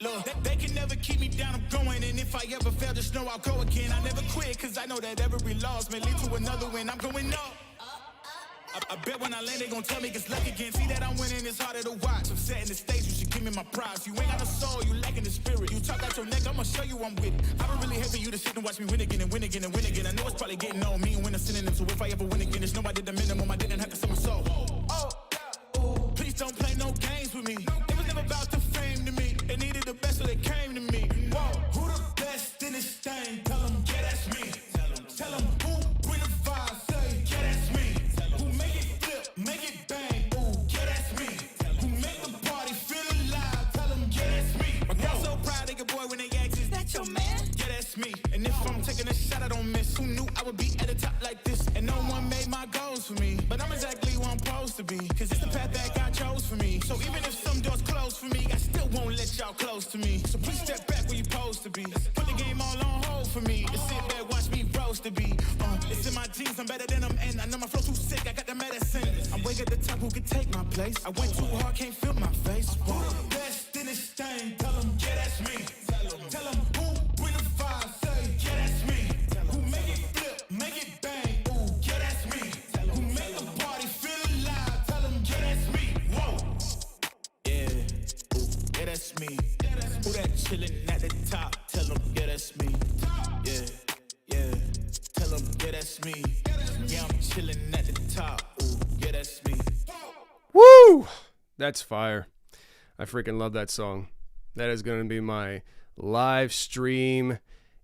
Look, they can never keep me down, I'm going. And if I ever fail, just know I'll go again. I never quit, cause I know that every loss may lead to another win. I'm going up. I bet when I land, they gon' tell me it's luck again. See that I'm winning, it's harder to watch. I'm setting the stage, you should give me my props. You ain't got no soul, you lacking the spirit. You talk out your neck, I'ma show you I'm with it. I don't really hate for you to sit and watch me win again and win again and win again. I know it's probably getting on me and when I'm sending them. So if I ever win again, just know I did the minimum. I didn't have to sell my soul. Oh, please don't play no games with me. It was never about the fame to me. They needed the best, so they came to me. Whoa, who the best in this thing? Tell them, yeah, that's me. Tell them who bring the vibe, say, yeah, that's me. Who make it flip, make it bang, ooh, yeah, that's me. Who make the party feel alive, tell them, yeah, that's me. My girl so proud of your boy when they ask, is that your man? Yeah, that's me. And if I'm taking a shot, I don't miss. Who knew I would be at the top like this? And no one made my goals for me. But I'm exactly where I'm supposed to be. Cause it's the path that God chose for me. So even if some doors close for me, I still won't let y'all close to me. So please step back where you're supposed to be. Put the game all on hold for me. And sit back, watch me roast to be. It's in my genes, I'm better than them. And I know my flow too sick, I got the medicine. I'm way at the top, who can take my place? I went too hard, can't feel my face. Who the best in this thing? Tell them, yeah, that's me. Tell them who bring the fire, say, yeah, that's me. Who make it flip, make it bang, ooh, yeah, that's me. Who make the party feel alive, tell them, yeah, that's me. Whoa. Yeah, ooh, yeah, that's me. Who that chillin' at the top, tell them, yeah, that's me. Yeah, yeah, tell them, yeah, that's me. Yeah, I'm chillin' at the top, ooh, yeah, that's me. Woo! That's fire. I freaking love that song. That is going to be my live stream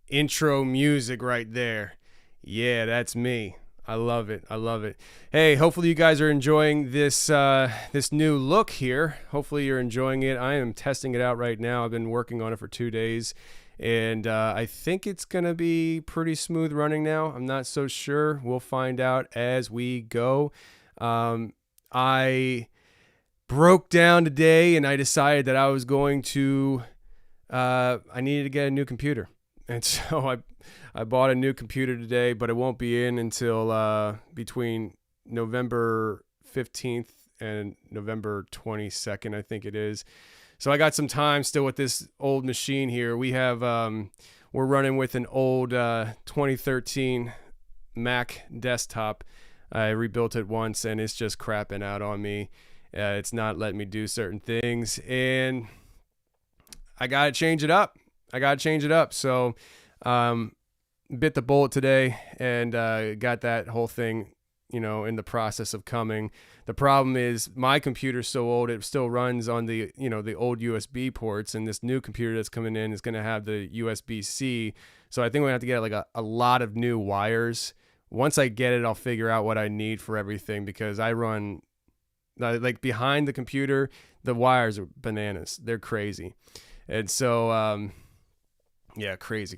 intro music right there. Yeah, that's me. I love it. I love it. Hey, hopefully you guys are enjoying this this new look here. Hopefully you're enjoying it. I am testing it out right now. I've been working on it for 2 days, and I think it's going to be pretty smooth running now. I'm not so sure. We'll find out as we go. I broke down today, and I decided that I was going to I needed to get a new computer. And so I bought a new computer today, but it won't be in until between November 15th and November 22nd, I think it is. So I got some time still with this old machine here. We have we're running with an old 2013 Mac desktop. I rebuilt it once, and it's just crapping out on me. It's not letting me do certain things, and I got to change it up. So bit the bullet today and got that whole thing, in the process of coming. The problem is my computer's so old, it still runs on the, the old USB ports, and this new computer that's coming in is going to have the USB-C. So I think we're going to have to get like a lot of new wires. Once I get it, I'll figure out what I need for everything, because I run like behind the computer, the wires are bananas. They're crazy. And so, yeah, crazy.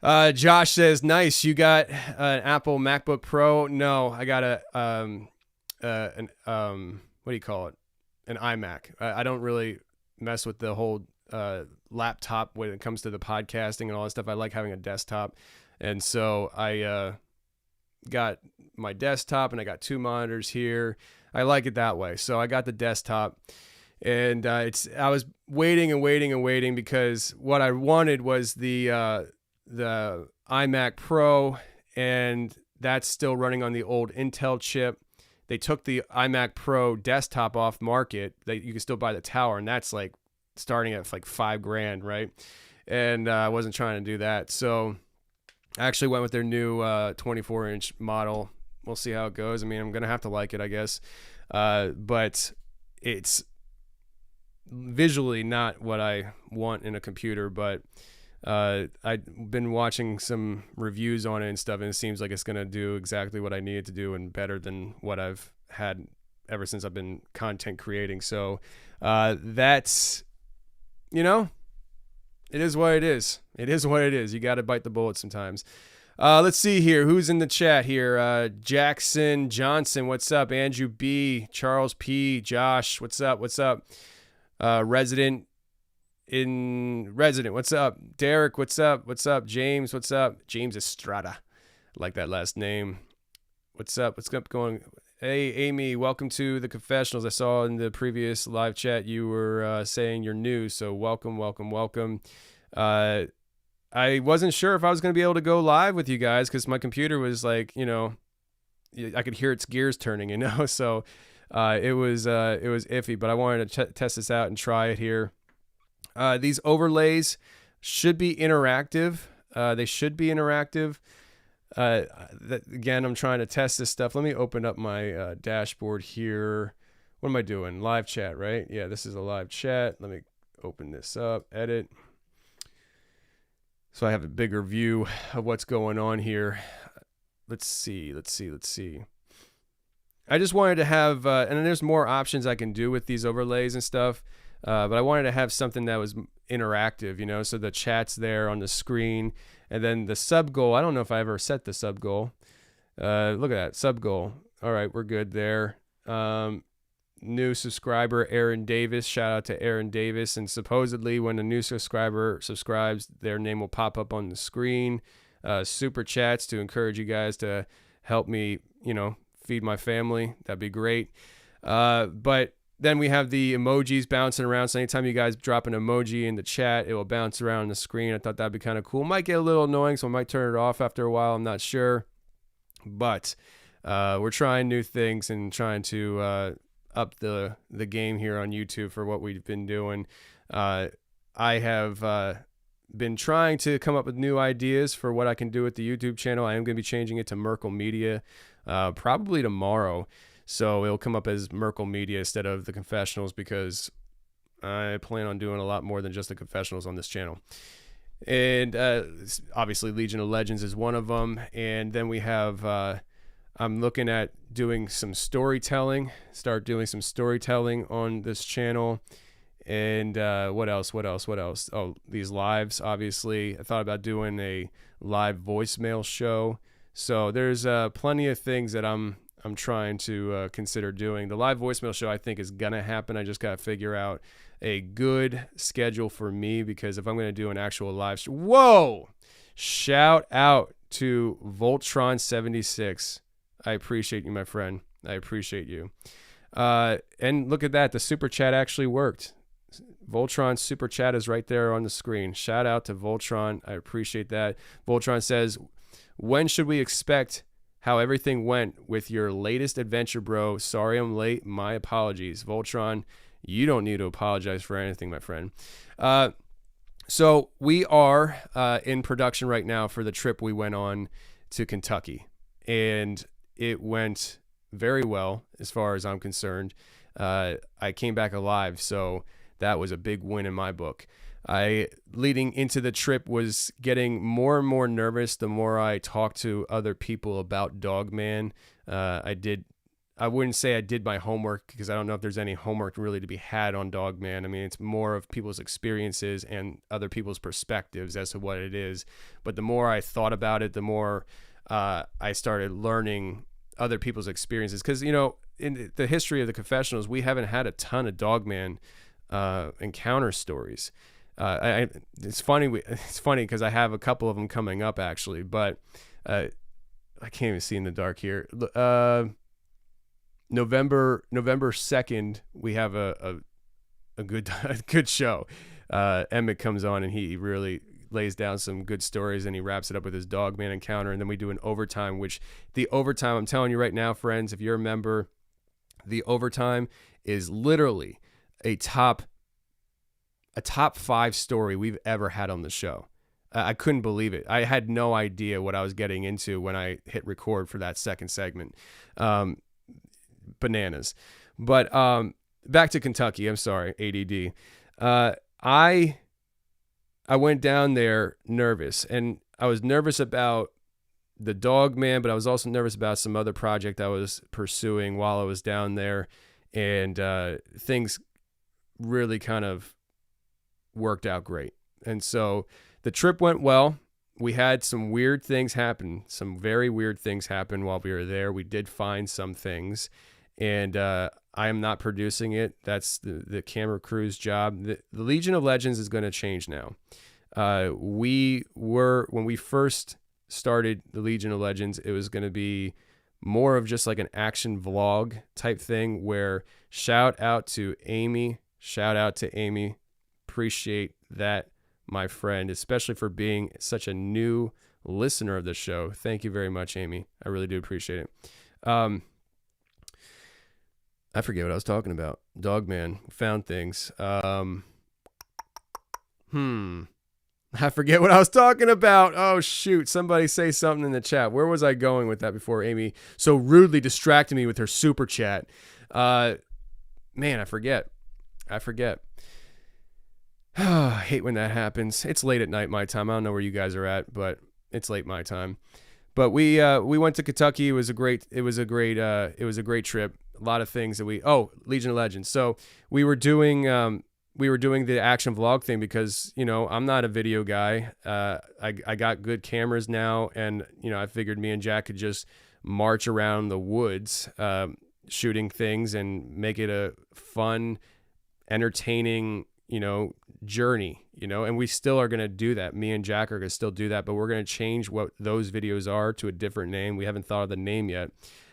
Josh says, nice. You got an Apple MacBook Pro? No, I got an what do you call it? An iMac. I don't really mess with the whole laptop when it comes to the podcasting and all that stuff. I like having a desktop. And so I got my desktop, and I got 2 monitors here. I like it that way. So I got the desktop, and I was waiting because what I wanted was the iMac Pro, and that's still running on the old Intel chip. They took the iMac Pro desktop off market. You can still buy the tower, and that's like starting at like $5,000, right? And I wasn't trying to do that. So I actually went with their new 24-inch model. We'll see how it goes. I mean, I'm going to have to like it, I guess. But it's visually not what I want in a computer. But I've been watching some reviews on it and stuff, and it seems like it's going to do exactly what I need it to do and better than what I've had ever since I've been content creating. So that's, it is what it is. It is what it is. You got to bite the bullet sometimes. Let's see here. Who's in the chat here? Jackson Johnson, what's up? Andrew B, Charles P, Josh, what's up? Resident, what's up? Derek, what's up? James, what's up? James Estrada. I like that last name. What's up? What's up going? Hey, Amy, welcome to the Confessionals. I saw in the previous live chat you were saying you're new, so welcome, welcome, welcome. I wasn't sure if I was going to be able to go live with you guys because my computer was like, I could hear its gears turning, so it was iffy, but I wanted to test this out and try it here. These overlays should be interactive. They should be interactive. Again, I'm trying to test this stuff. Let me open up my dashboard here. What am I doing? Live chat, right? Yeah, this is a live chat. Let me open this up, edit. So I have a bigger view of what's going on here. Let's see. I just wanted to have, and there's more options I can do with these overlays and stuff, but I wanted to have something that was interactive, so the chat's there on the screen. And then the sub goal, I don't know if I ever set the sub goal. Look at that, sub goal. All right, we're good there. New subscriber, Aaron Davis. Shout out to Aaron Davis. And supposedly when a new subscriber subscribes, their name will pop up on the screen. Super chats to encourage you guys to help me, feed my family. That'd be great. But then we have the emojis bouncing around. So anytime you guys drop an emoji in the chat, it will bounce around the screen. I thought that'd be kind of cool. Might get a little annoying, so I might turn it off after a while. I'm not sure. But we're trying new things and trying to up the game here on YouTube for what we've been doing. I have been trying to come up with new ideas for what I can do with the YouTube channel. I am going to be changing it to Merkle Media probably tomorrow. So it'll come up as Merkle Media instead of the Confessionals because I plan on doing a lot more than just the Confessionals on this channel. And obviously Legion of Legends is one of them. And then we have, I'm looking at doing some storytelling, start doing some storytelling on this channel. And what else? Oh, these lives, obviously. I thought about doing a live voicemail show. So there's plenty of things that I'm trying to consider doing. The live voicemail show I think is going to happen. I just got to figure out a good schedule for me because if I'm going to do an actual live show. Whoa! Shout out to Voltron76. I appreciate you, my friend. I appreciate you. And look at that. The super chat actually worked. Voltron super chat is right there on the screen. Shout out to Voltron. I appreciate that. Voltron says, when should we expect how everything went with your latest adventure, bro? Sorry I'm late. My apologies. Voltron, you don't need to apologize for anything, my friend. So we are in production right now for the trip we went on to Kentucky. And it went very well as far as I'm concerned. I came back alive, so that was a big win in my book. Leading into the trip was getting more and more nervous the more I talked to other people about Dogman. I wouldn't say I did my homework because I don't know if there's any homework really to be had on Dogman. I mean, it's more of people's experiences and other people's perspectives as to what it is. But the more I thought about it, the more I started learning other people's experiences. Because, in the history of the Confessionals, we haven't had a ton of Dogman encounter stories. It's funny because I have a couple of them coming up actually, but I can't even see in the dark here. November 2nd, we have a good show. Emmett comes on and he really lays down some good stories and he wraps it up with his Dogman encounter, and then we do an overtime, which the overtime, I'm telling you right now, friends, if you're a member, the overtime is literally a top 5 story we've ever had on the show. I couldn't believe it. I had no idea what I was getting into when I hit record for that second segment. Bananas. But back to Kentucky. I'm sorry, ADD. I went down there nervous, and I was nervous about the Dogman, but I was also nervous about some other project I was pursuing while I was down there, and things really kind of worked out great. And so the trip went well. We had some weird things happen, some very weird things happen while we were there. We did find some things, and I am not producing it. That's the camera crew's job. The Legion of Legends is going to change now. When we first started the Legion of Legends, it was going to be more of just like an action vlog type thing where shout out to Amy. Appreciate that, my friend, especially for being such a new listener of the show. Thank you very much, Amy. I really do appreciate it. I forget what I was talking about. Dogman found things. I forget what I was talking about. Oh, shoot. Somebody say something in the chat. Where was I going with that before Amy so rudely distracted me with her super chat? Man, I forget. I hate when that happens. It's late at night my time. I don't know where you guys are at, but it's late my time. But we went to Kentucky. It was a great trip. A lot of things that Legion of Legends. So we were doing the action vlog thing because, I'm not a video guy. I got good cameras now, and I figured me and Jack could just march around the woods shooting things and make it a fun, entertaining, journey, and we still are going to do that. Me and Jack are going to still do that, but we're going to change what those videos are to a different name. We haven't thought of the name yet.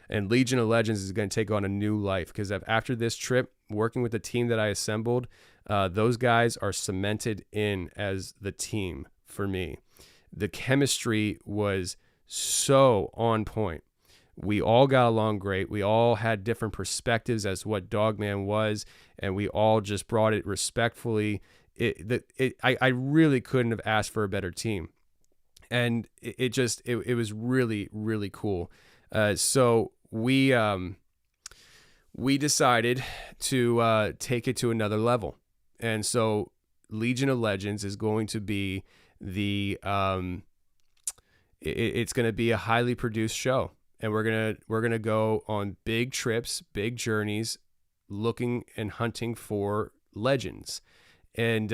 And Legion of Legends is going to take on a new life because after this trip, working with the team that I assembled, those guys are cemented in as the team for me. The chemistry was so on point. We all got along great. We all had different perspectives as to what Dogman was, and we all just brought it respectfully. I really couldn't have asked for a better team, and it was really, really cool. So we decided to take it to another level, and so Legion of Legends is going to be it's going to be a highly produced show. And we're gonna go on big trips, big journeys, looking and hunting for legends, and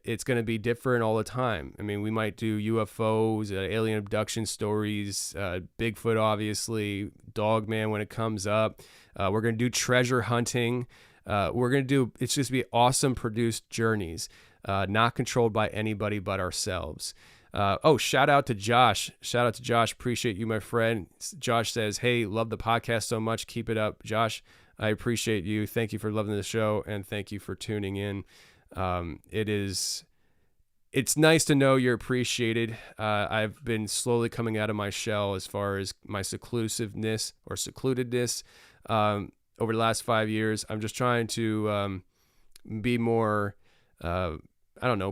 it's gonna be different all the time. I mean, we might do UFOs, alien abduction stories, Bigfoot, obviously, Dogman when it comes up. We're gonna do treasure hunting. It's just be awesome produced journeys, not controlled by anybody but ourselves. Shout out to Josh. Appreciate you, my friend. Josh says, hey, love the podcast so much. Keep it up. Josh, I appreciate you. Thank you for loving the show, and thank you for tuning in. It's nice to know you're appreciated. I've been slowly coming out of my shell as far as my seclusiveness or secludedness over the last 5 years. I'm just trying to be more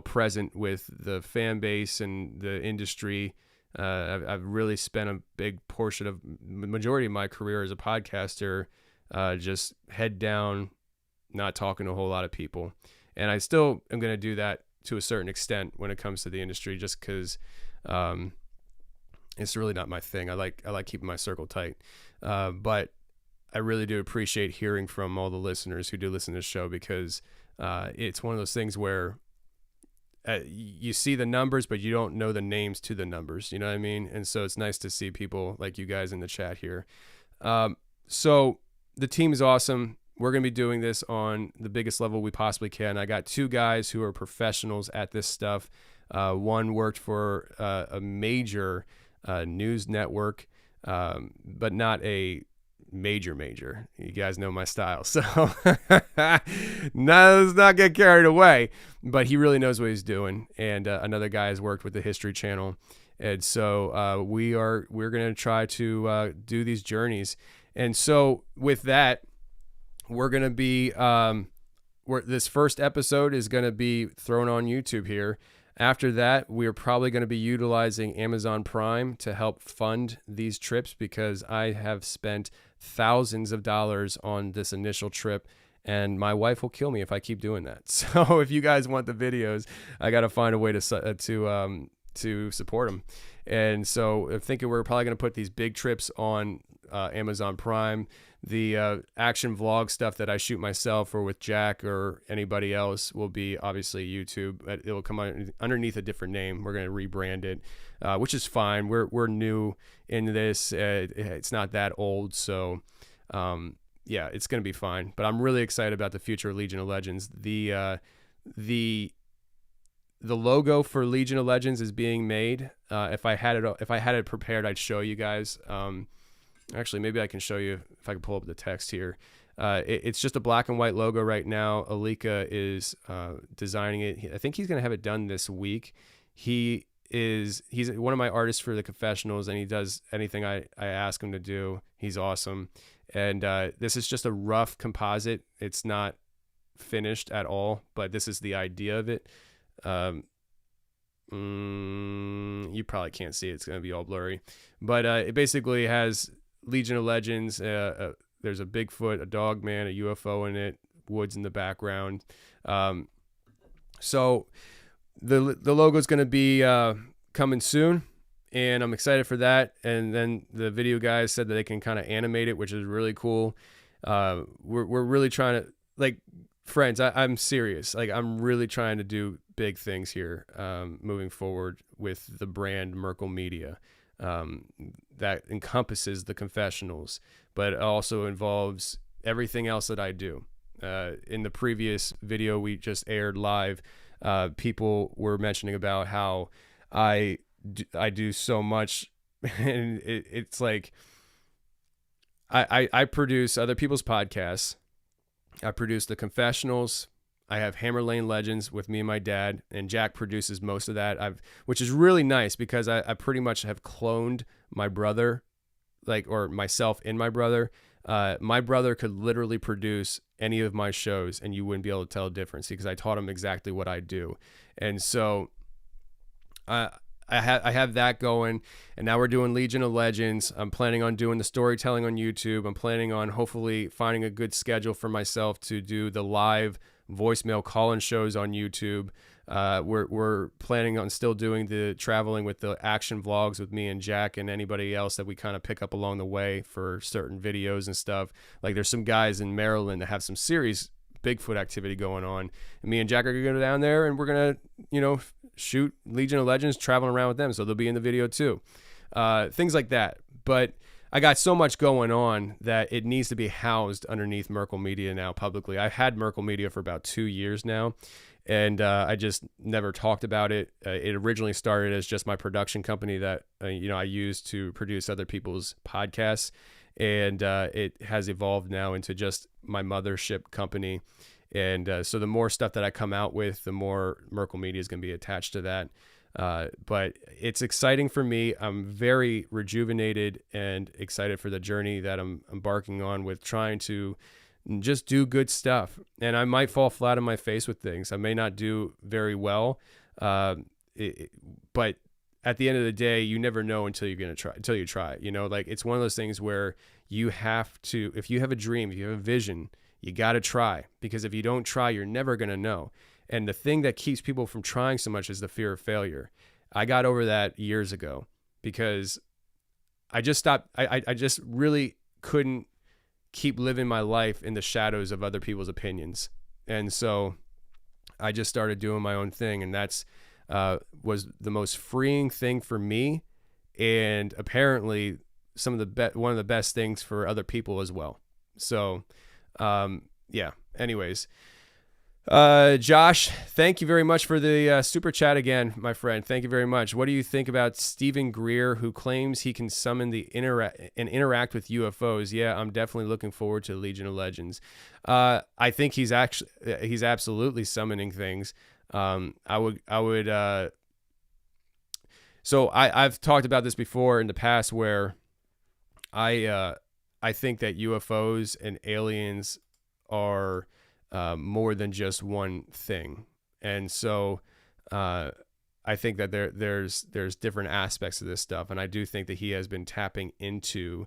present with the fan base and the industry. I've really spent a big portion of the majority of my career as a podcaster, just head down, not talking to a whole lot of people. And I still am going to do that to a certain extent when it comes to the industry, just because it's really not my thing. I like keeping my circle tight. But I really do appreciate hearing from all the listeners who do listen to the show, because it's one of those things where you see the numbers, but you don't know the names to the numbers. You know what I mean? And so it's nice to see people like you guys in the chat here. So the team is awesome. We're going to be doing this on the biggest level we possibly can. I got 2 guys who are professionals at this stuff. One worked for a major news network, but not a major. You guys know my style. So let's not get carried away. But he really knows what he's doing. And another guy has worked with the History Channel. And so we're going to try to do these journeys. And so with that, we're going to be this first episode is going to be thrown on YouTube here. After that, we're probably going to be utilizing Amazon Prime to help fund these trips, because I have spent thousands of dollars on this initial trip, and my wife will kill me if I keep doing that. So if you guys want the videos, I got to find a way to support them. And so I'm thinking we're probably going to put these big trips on Amazon Prime. The action vlog stuff that I shoot myself or with Jack or anybody else will be obviously YouTube. It will come underneath a different name. We're going to rebrand it, which is fine. We're new in this. It's not that old, so yeah, it's going to be fine. But I'm really excited about the future of Legion of Legends. The logo for Legion of Legends is being made. If I had it prepared, I'd show you guys. Actually, maybe I can show you if I can pull up the text here. It's just a black and white logo right now. Alika is designing it. I think he's going to have it done this week. He's one of my artists for the Confessionals, and he does anything I ask him to do. He's awesome. And this is just a rough composite. It's not finished at all, but this is the idea of it. You probably can't see it. It's going to be all blurry. But it basically has Legion of Legends. There's a Bigfoot, a dog man, a UFO in it, woods in the background. So the logo is going to be coming soon, and I'm excited for that. And then the video guys said that they can kind of animate it, which is really cool. We're really trying to, like, friends, I'm serious. Like, I'm really trying to do big things here moving forward with the brand Merkle Media. That encompasses the Confessionals, but it also involves everything else that I do. In the previous video we just aired live, people were mentioning about how I do so much, and it's like I produce other people's podcasts. I produce the Confessionals. I have Hammer Lane Legends with me and my dad, and Jack produces most of that. Which is really nice because I pretty much have cloned my brother, or myself in my brother. My brother could literally produce any of my shows, and you wouldn't be able to tell a difference because I taught him exactly what I do. And so I have that going, and now we're doing Legion of Legends. I'm planning on doing the storytelling on YouTube. I'm planning on hopefully finding a good schedule for myself to do the live voicemail call-in shows on YouTube. We're planning on still doing the traveling with the action vlogs with me and Jack and anybody else that we kind of pick up along the way for certain videos and stuff. Like, there's some guys in Maryland that have some serious Bigfoot activity going on, and me and Jack are going to go down there, and we're going to, shoot Legion of Legends traveling around with them. So they'll be in the video too. Things like that. But I got so much going on that it needs to be housed underneath Merkle Media now publicly. I've had Merkle Media for about 2 years now, and I just never talked about it. It originally started as just my production company that I use to produce other people's podcasts, and it has evolved now into just my mothership company. And so the more stuff that I come out with, the more Merkle Media is going to be attached to that. But it's exciting for me. I'm very rejuvenated and excited for the journey that I'm embarking on with trying to just do good stuff. And I might fall flat on my face with things. I may not do very well. But at the end of the day, you never know until you try. Like, it's one of those things where you have to, if you have a dream, if you have a vision, you got to try, because if you don't try, you're never going to know. And the thing that keeps people from trying so much is the fear of failure. I got over that years ago because I just stopped. I just really couldn't keep living my life in the shadows of other people's opinions. And so I just started doing my own thing. And that's was the most freeing thing for me. And apparently one of the best things for other people as well. So, anyways, Josh, thank you very much for the super chat again, my friend. Thank you very much. What do you think about Stephen Greer, who claims he can summon and interact with UFOs? Yeah, I'm definitely looking forward to Legion of Legends. I think he's absolutely summoning things. So I've talked about this before in the past, where I think that UFOs and aliens are more than just one thing. And so I think that there's different aspects of this stuff. And I do think that he has been tapping into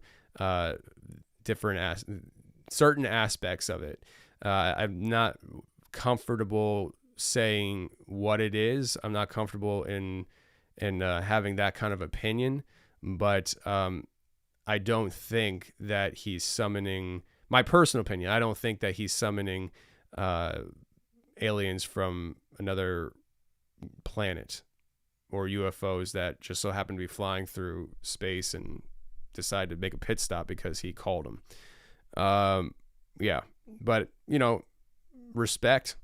certain aspects of it. I'm not comfortable saying what it is. I'm not comfortable in having that kind of opinion, but I don't think that he's summoning, my personal opinion, I don't think that he's summoning aliens from another planet or UFOs that just so happen to be flying through space and decide to make a pit stop because he called them. Yeah, but respect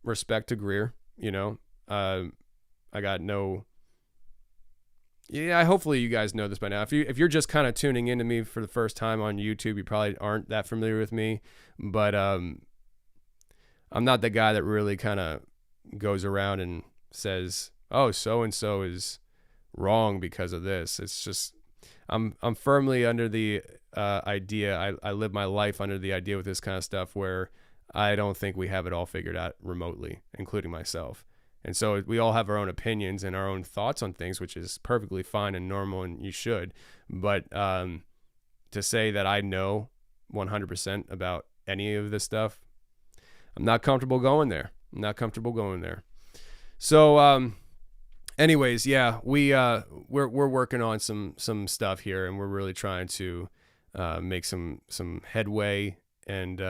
to Greer. I got no Yeah, hopefully you guys know this by now. If you're just kind of tuning into me for the first time on YouTube, you probably aren't that familiar with me. But I'm not the guy that really kind of goes around and says, "Oh, so and so is wrong because of this." It's just I'm firmly under the idea. I live my life under the idea with this kind of stuff where I don't think we have it all figured out remotely, including myself. And so we all have our own opinions and our own thoughts on things, which is perfectly fine and normal, and you should. But to say that I know 100% about any of this stuff, I'm not comfortable going there. So, anyways, yeah, we're working on some stuff here, and we're really trying to make some headway, and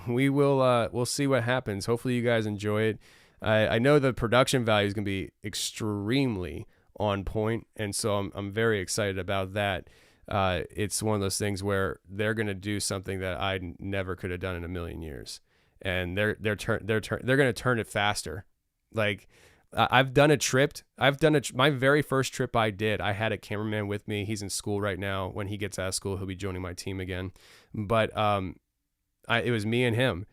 we'll see what happens. Hopefully you guys enjoy it. I know the production value is going to be extremely on point, and so I'm very excited about that. It's one of those things where they're going to do something that I never could have done in a million years, and they're going to turn it faster. Like I've done a trip. My very first trip I did. I had a cameraman with me. He's in school right now. When he gets out of school, he'll be joining my team again. But it was me and him,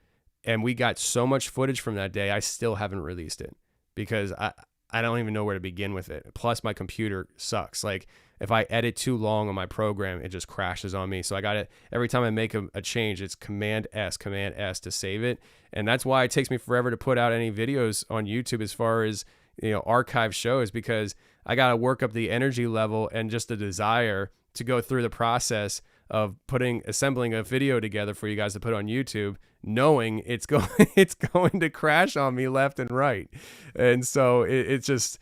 and we got so much footage from that day. I still haven't released it because I don't even know where to begin with it. Plus my computer sucks. Like if I edit too long on my program, it just crashes on me. So I got it every time I make a change, it's Command S to save it. And that's why it takes me forever to put out any videos on YouTube as far as, archive shows, because I got to work up the energy level and just the desire to go through the process of assembling a video together for you guys to put on YouTube, knowing it's going to crash on me left and right. And so it's just,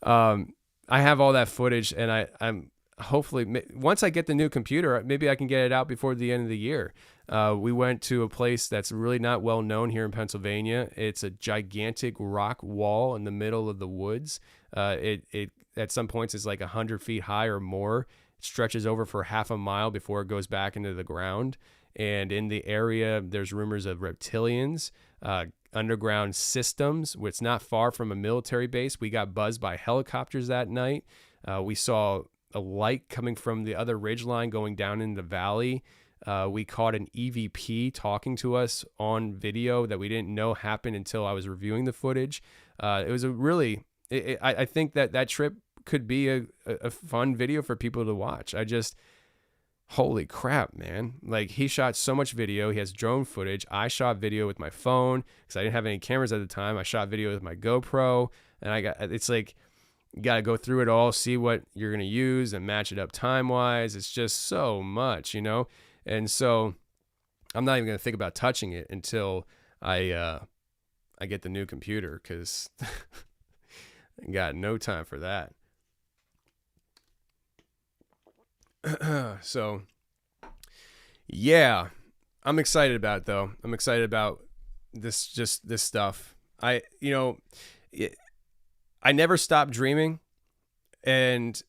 I have all that footage, and I'm hopefully, once I get the new computer, maybe I can get it out before the end of the year. We went to a place that's really not well known here in Pennsylvania. It's a gigantic rock wall in the middle of the woods. It at some points is like 100 feet high or more. Stretches over for half a mile before it goes back into the ground. And in the area, there's rumors of reptilians, underground systems. It's not far from a military base. We got buzzed by helicopters that night. We saw a light coming from the other ridgeline going down in the valley. We caught an EVP talking to us on video that we didn't know happened until I was reviewing the footage. It was I think that trip could be a fun video for people to watch. Holy crap, man. Like, he shot so much video. He has drone footage. I shot video with my phone because I didn't have any cameras at the time. I shot video with my GoPro, and it's like, you got to go through it all, see what you're going to use and match it up time-wise. It's just so much, And so I'm not even going to think about touching it until I get the new computer, because I got no time for that. So, yeah, I'm excited about it, though. I'm excited about this stuff. I never stopped dreaming. And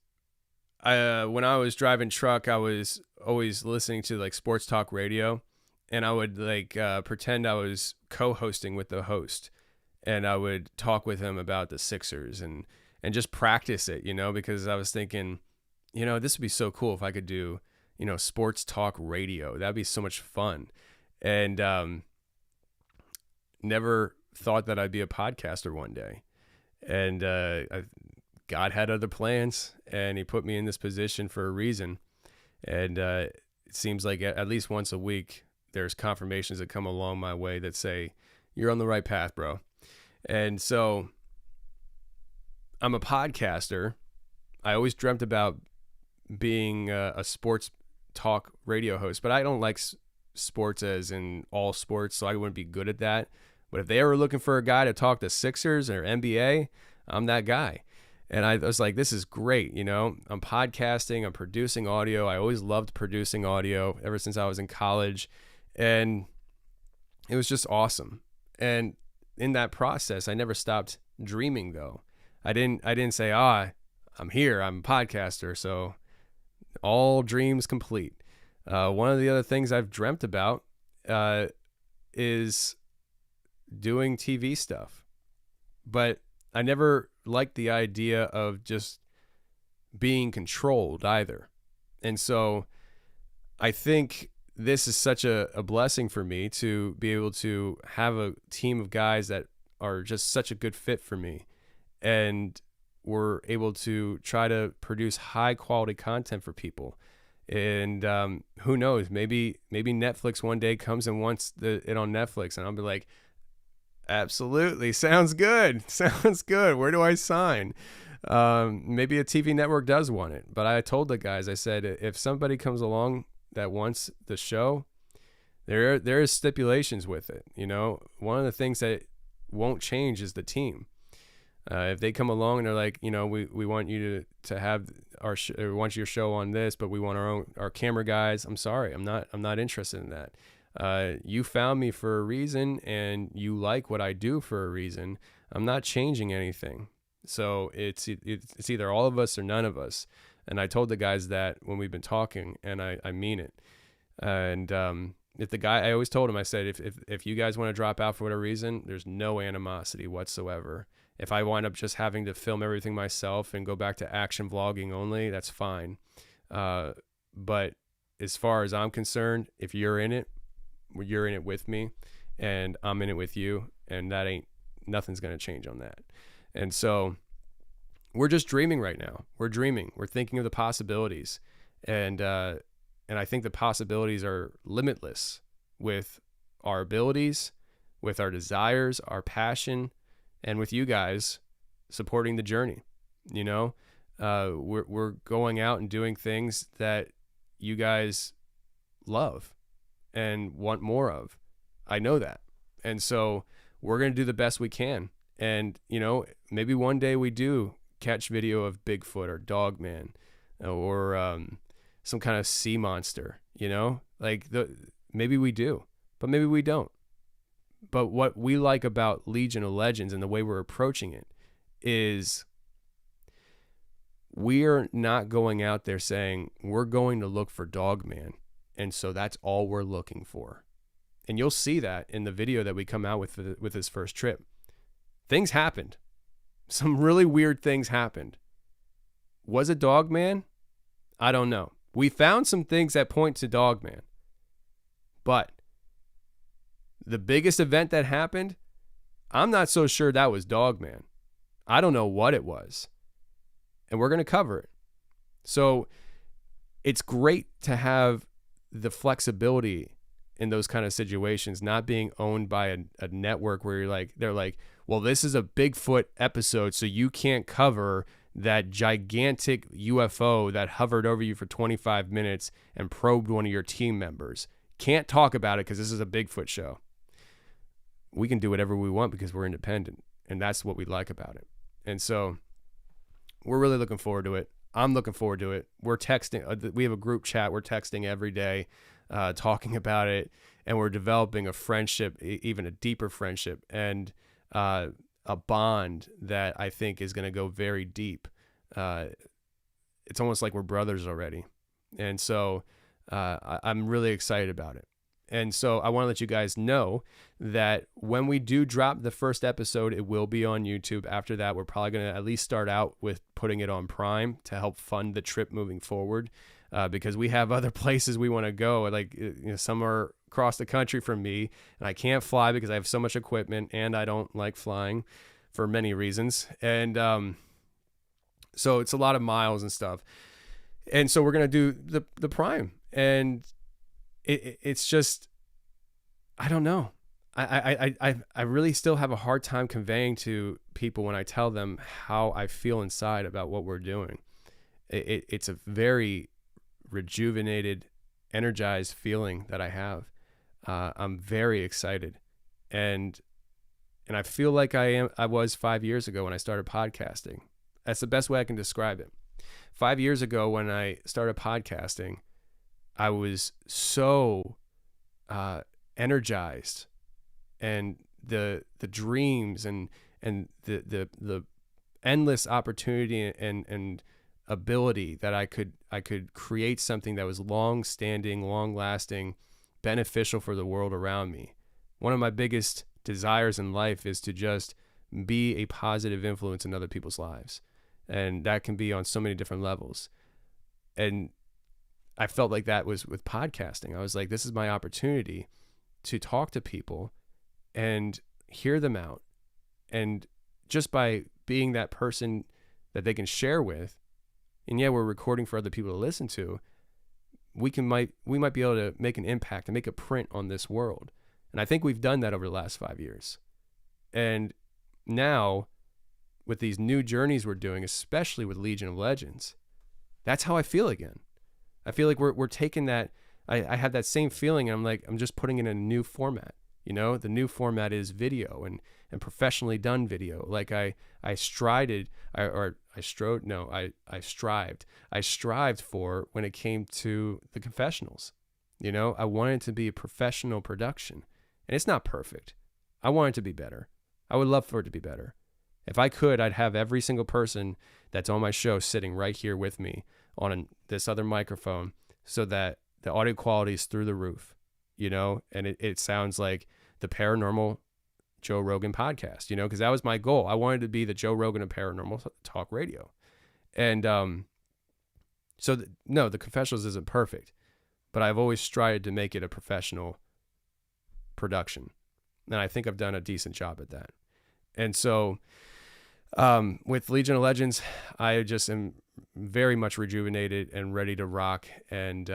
when I was driving truck, I was always listening to like sports talk radio, and I would pretend I was co-hosting with the host, and I would talk with him about the Sixers and just practice it, because I was thinking, this would be so cool if I could do, sports talk radio. That'd be so much fun. And never thought that I'd be a podcaster one day. And God had other plans, and he put me in this position for a reason. And it seems like at least once a week, there's confirmations that come along my way that say, you're on the right path, bro. And so I'm a podcaster. I always dreamt about being a sports talk radio host, but I don't like sports as in all sports, so I wouldn't be good at that. But if they ever looking for a guy to talk to Sixers or NBA, I'm that guy. And I was like, this is great. I'm podcasting, I'm producing audio. I always loved producing audio ever since I was in college. And it was just awesome. And in that process, I never stopped dreaming, though. I didn't say, I'm here, I'm a podcaster, so all dreams complete. One of the other things I've dreamt about is doing TV stuff. But I never liked the idea of just being controlled either. And so I think this is such a blessing for me to be able to have a team of guys that are just such a good fit for me. And we're able to try to produce high quality content for people. And who knows, maybe Netflix one day comes and wants it on Netflix, and I'll be like, absolutely, sounds good. Where do I sign? Maybe a TV network does want it. But I told the guys, I said, if somebody comes along that wants the show, there is stipulations with it. You know, one of the things that won't change is the team. If they come along and they're like, you know, we want you to have we want your show on this, but we want our camera guys. I'm sorry, I'm not interested in that. You found me for a reason, and you like what I do for a reason. I'm not changing anything. So it's either all of us or none of us. And I told the guys that when we've been talking, and I mean it. And if the guy, I always told him, I said, if you guys want to drop out for whatever reason, there's no animosity whatsoever. If I wind up just having to film everything myself and go back to action vlogging only, that's fine. But as far as I'm concerned, if you're in it with me, and I'm in it with you, and nothing's going to change on that. And so we're just dreaming right now. We're dreaming. We're thinking of the possibilities. And I think the possibilities are limitless with our abilities, with our desires, our passion, and with you guys supporting the journey. You know, we're going out and doing things that you guys love and want more of. I know that. And so we're going to do the best we can. And, you know, maybe one day we do catch video of Bigfoot or Dogman or some kind of sea monster, you know, like maybe we do, but maybe we don't. But what we like about Legion of Legends and the way we're approaching it is we're not going out there saying we're going to look for Dogman, and so that's all we're looking for. And you'll see that in the video that we come out with his first trip. Things happened. Some really weird things happened. Was it Dogman? I don't know. We found some things that point to Dogman. But the biggest event that happened, I'm not so sure that was Dogman. I don't know what it was. And we're going to cover it. So it's great to have the flexibility in those kind of situations, not being owned by a network where they're like, well, this is a Bigfoot episode, so you can't cover that gigantic UFO that hovered over you for 25 minutes and probed one of your team members. Can't talk about it because this is a Bigfoot show. We can do whatever we want because we're independent, and that's what we like about it. And so we're really looking forward to it. I'm looking forward to it. We're texting. We have a group chat. We're texting every day, talking about it, and we're developing a friendship, even a deeper friendship, and a bond that I think is going to go very deep. It's almost like we're brothers already. And so I'm really excited about it. And so I want to let you guys know that when we do drop the first episode, it will be on YouTube. After that, we're probably going to at least start out with putting it on Prime to help fund the trip moving forward, because we have other places we want to go. Like, you know, some are across the country from me, and I can't fly because I have so much equipment, and I don't like flying for many reasons. And so it's a lot of miles and stuff. And so we're going to do the Prime. And it's just, I don't know. I really still have a hard time conveying to people when I tell them how I feel inside about what we're doing. It's a very rejuvenated, energized feeling that I have. I'm very excited, and I feel like I was 5 years ago when I started podcasting. That's the best way I can describe it. 5 years ago when I started podcasting, I was so energized, and the dreams and the endless opportunity and ability that I could create something that was long-standing, long-lasting, beneficial for the world around me. One of my biggest desires in life is to just be a positive influence in other people's lives. And that can be on so many different levels. And I felt like that was with podcasting. I was like, this is my opportunity to talk to people and hear them out. And just by being that person that they can share with, and yeah, we're recording for other people to listen to, we might be able to make an impact and make a print on this world. And I think we've done that over the last 5 years. And now with these new journeys we're doing, especially with Legion of Legends, that's how I feel again. I feel like we're taking that. I had that same feeling, and I'm like, I'm just putting it in a new format. You know, the new format is video and professionally done video. Like I strived for when it came to the Confessionals. You know, I wanted it to be a professional production, and it's not perfect. I want it to be better. I would love for it to be better. If I could, I'd have every single person that's on my show sitting right here with me on this other microphone, so that the audio quality is through the roof, you know, and it sounds like the Paranormal Joe Rogan podcast, you know, because that was my goal. I wanted to be the Joe Rogan of paranormal talk radio. And no, the Confessionals isn't perfect, but I've always strived to make it a professional production. And I think I've done a decent job at that. And so with Legion of Legends, I just am very much rejuvenated and ready to rock and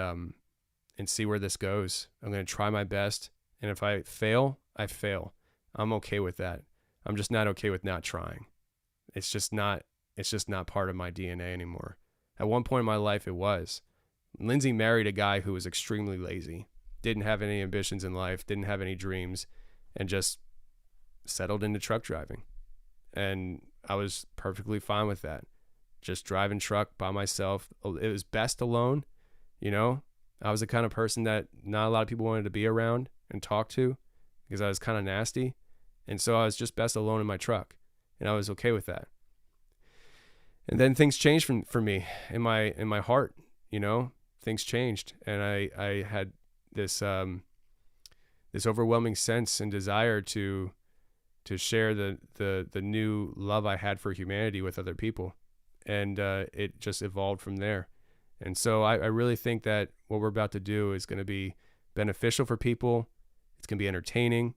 see where this goes. I'm going to try my best. And if I fail, I fail. I'm okay with that. I'm just not okay with not trying. It's just not part of my DNA anymore. At one point in my life, it was. Lindsay married a guy who was extremely lazy, didn't have any ambitions in life, didn't have any dreams, and just settled into truck driving. And I was perfectly fine with that. Just driving truck by myself. It was best alone, you know. I was the kind of person that not a lot of people wanted to be around and talk to because I was kind of nasty. And so I was just best alone in my truck, and I was okay with that. And then things changed for me in my heart, you know. Things changed, and I had this overwhelming sense and desire to share the new love I had for humanity with other people. And it just evolved from there. And so I really think that what we're about to do is going to be beneficial for people. It's going to be entertaining,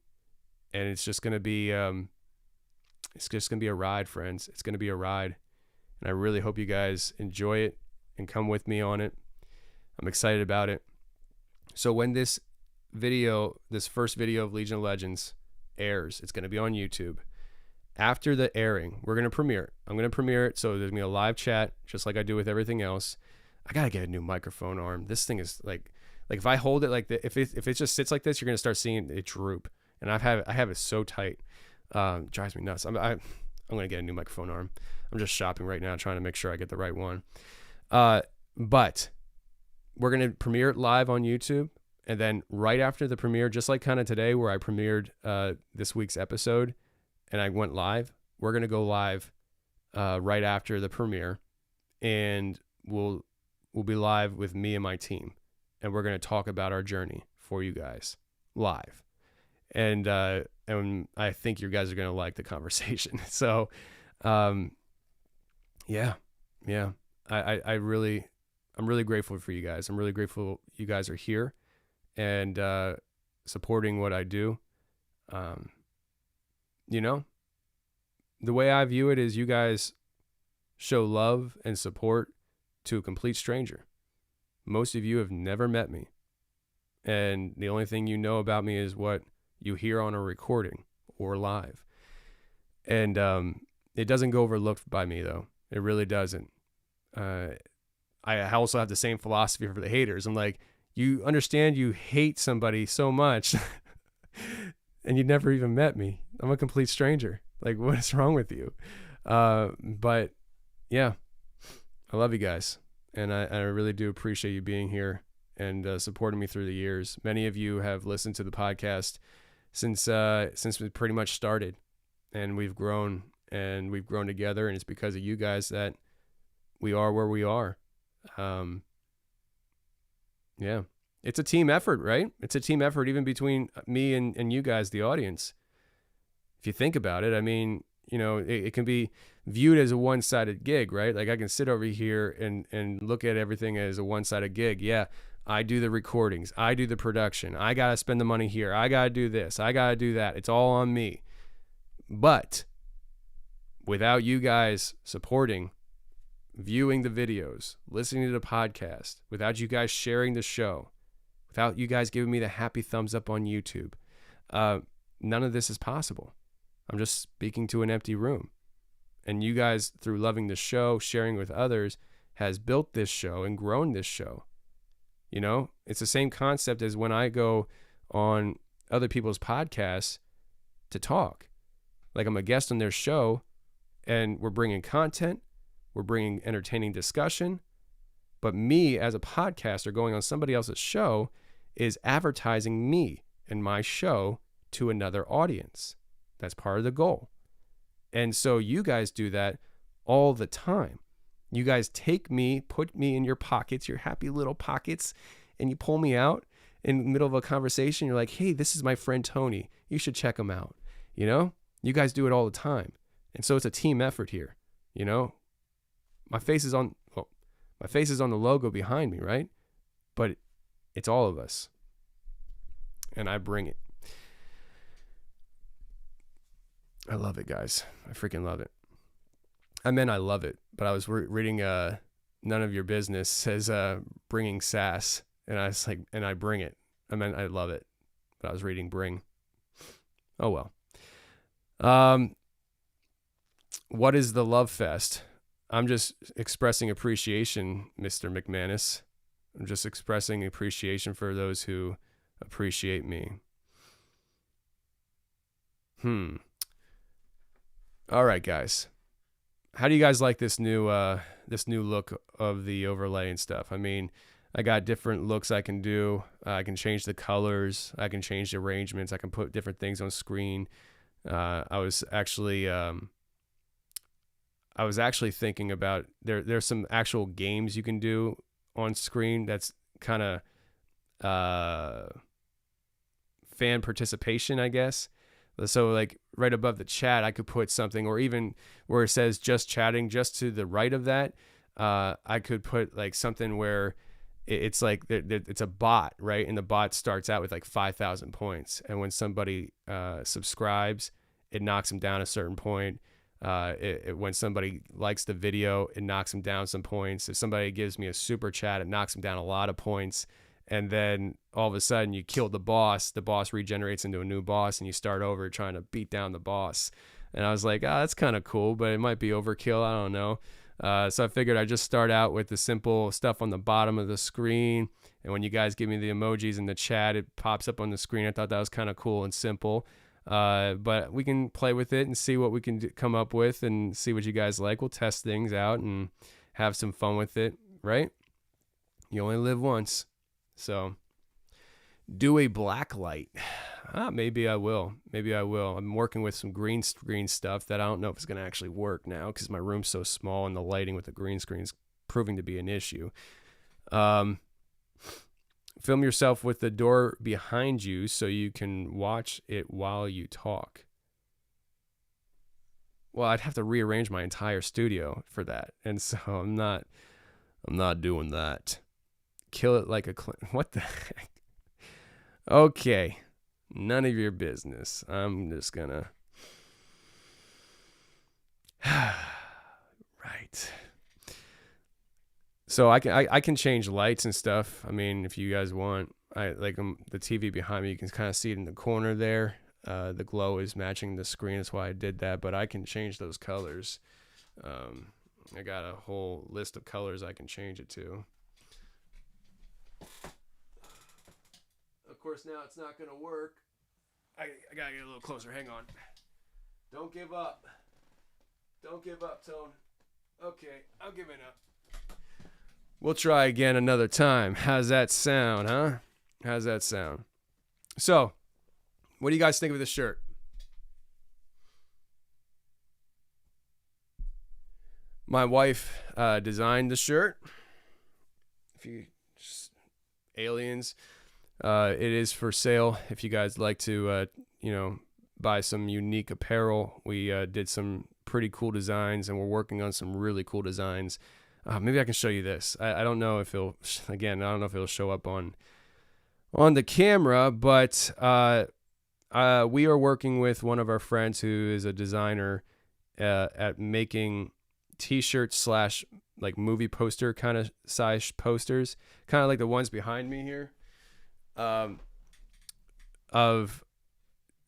and it's just going to be a ride, friends. It's going to be a ride, and I really hope you guys enjoy it and come with me on it. I'm excited about it. So when this first video of Legion of Legends airs, it's going to be on YouTube. After the airing, we're going to premiere it. I'm going to premiere it, so there's going to be a live chat, just like I do with everything else. I got to get a new microphone arm. This thing is like if I hold it like that, if it just sits like this, you're going to start seeing it droop. And I have it so tight. Drives me nuts. I'm going to get a new microphone arm. I'm just shopping right now, trying to make sure I get the right one. But we're going to premiere it live on YouTube. And then right after the premiere, just like kind of today where I premiered this week's episode and I went live, we're going to go live right after the premiere, and we'll be live with me and my team, and we're going to talk about our journey for you guys live. And I think you guys are going to like the conversation. So, yeah. I'm really grateful for you guys. I'm really grateful you guys are here and supporting what I do. You know, the way I view it is you guys show love and support to a complete stranger. Most of you have never met me, and the only thing you know about me is what you hear on a recording or live. And it doesn't go overlooked by me, though. It really doesn't. I also have the same philosophy for the haters. I'm like, you understand you hate somebody so much and you never even met me. I'm a complete stranger. Like, what is wrong with you? But yeah, I love you guys. And I really do appreciate you being here and supporting me through the years. Many of you have listened to the podcast since we pretty much started, and we've grown together. And it's because of you guys that we are where we are. Yeah, it's a team effort, right? It's a team effort even between me and you guys, the audience. If you think about it, I mean, it can be viewed as a one-sided gig, right? Like I can sit over here and look at everything as a one-sided gig. Yeah, I do the recordings. I do the production. I got to spend the money here. I got to do this. I got to do that. It's all on me. But without you guys supporting, viewing the videos, listening to the podcast, without you guys sharing the show, without you guys giving me the happy thumbs up on YouTube, none of this is possible. I'm just speaking to an empty room. And you guys, through loving the show, sharing with others, has built this show and grown this show. It's the same concept as when I go on other people's podcasts to talk. Like I'm a guest on their show, and we're bringing content, we're bringing entertaining discussion. But me as a podcaster going on somebody else's show is advertising me and my show to another audience. That's part of the goal. And so you guys do that all the time. You guys take me, put me in your pockets, your happy little pockets, and you pull me out in the middle of a conversation. You're like, hey, this is my friend Tony. You should check him out. You guys do it all the time. And so it's a team effort here. My face is on the logo behind me, right? But it's all of us. And I bring it. I love it, guys. I freaking love it. I love it, but I was reading None of Your Business says bringing sass, and I was like, and I bring it. I love it, but I was reading bring. Oh well. What is the love fest? I'm just expressing appreciation, Mr. McManus. I'm just expressing appreciation for those who appreciate me. All right, guys. How do you guys like this new look of the overlay and stuff? I got different looks I can do. I can change the colors. I can change the arrangements. I can put different things on screen. I was actually thinking about there's some actual games you can do on screen that's kind of fan participation, I guess. So like right above the chat, I could put something, or even where it says just chatting, just to the right of that, I could put like something where it's like it's a bot, right? And the bot starts out with like 5,000 points. And when somebody subscribes, it knocks them down a certain point. When somebody likes the video, it knocks them down some points. If somebody gives me a super chat, it knocks them down a lot of points. And then all of a sudden you kill the boss regenerates into a new boss, and you start over trying to beat down the boss. And I was like, that's kind of cool, but it might be overkill. I don't know. So I figured I'd just start out with the simple stuff on the bottom of the screen. And when you guys give me the emojis in the chat, it pops up on the screen. I thought that was kind of cool and simple. But we can play with it and see what we can come up with and see what you guys like. We'll test things out and have some fun with it, right? You only live once. So do a black light. Maybe I will. I'm working with some green screen stuff that I don't know if it's going to actually work now because my room's so small and the lighting with the green screen is proving to be an issue. Film yourself with the door behind you so you can watch it while you talk. Well, I'd have to rearrange my entire studio for that. And so I'm not doing that. Kill it like a what the heck? Okay. None of your business. I'm just gonna right. So I can change lights and stuff. If you guys want, the TV behind me. You can kind of see it in the corner there. The glow is matching the screen. That's why I did that. But I can change those colors. I got a whole list of colors I can change it to. Of course, now it's not gonna work. I gotta get a little closer. Hang on. Don't give up. Don't give up, Tone. Okay, I'm giving up. We'll try again another time. How's that sound, huh? How's that sound? So, what do you guys think of this shirt? My wife designed the shirt. If you aliens, it is for sale. If you guys like to, buy some unique apparel. We did some pretty cool designs, and we're working on some really cool designs. Maybe I can show you this. I don't know if it'll, again, I don't know if it'll show up on the camera, but we are working with one of our friends who is a designer at making t-shirts / like movie poster kind of size posters, kind of like the ones behind me here, of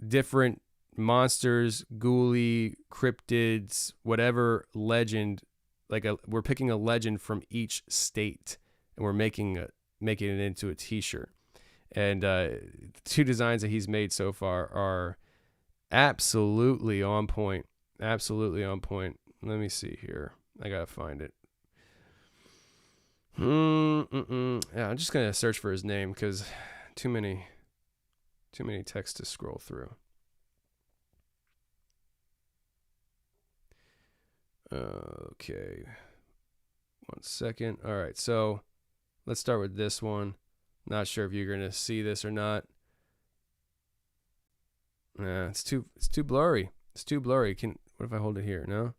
different monsters, ghoulie, cryptids, whatever legend. We're picking a legend from each state, and we're making it into a t-shirt. And the 2 designs that he's made so far are absolutely on point. Absolutely on point. Let me see here. I gotta find it. Yeah, I'm just gonna search for his name because too many texts to scroll through. Okay, 1 second. All right, so let's start with this one. Not sure if you're gonna see this or not. It's too blurry. It's too blurry. What if I hold it here? No.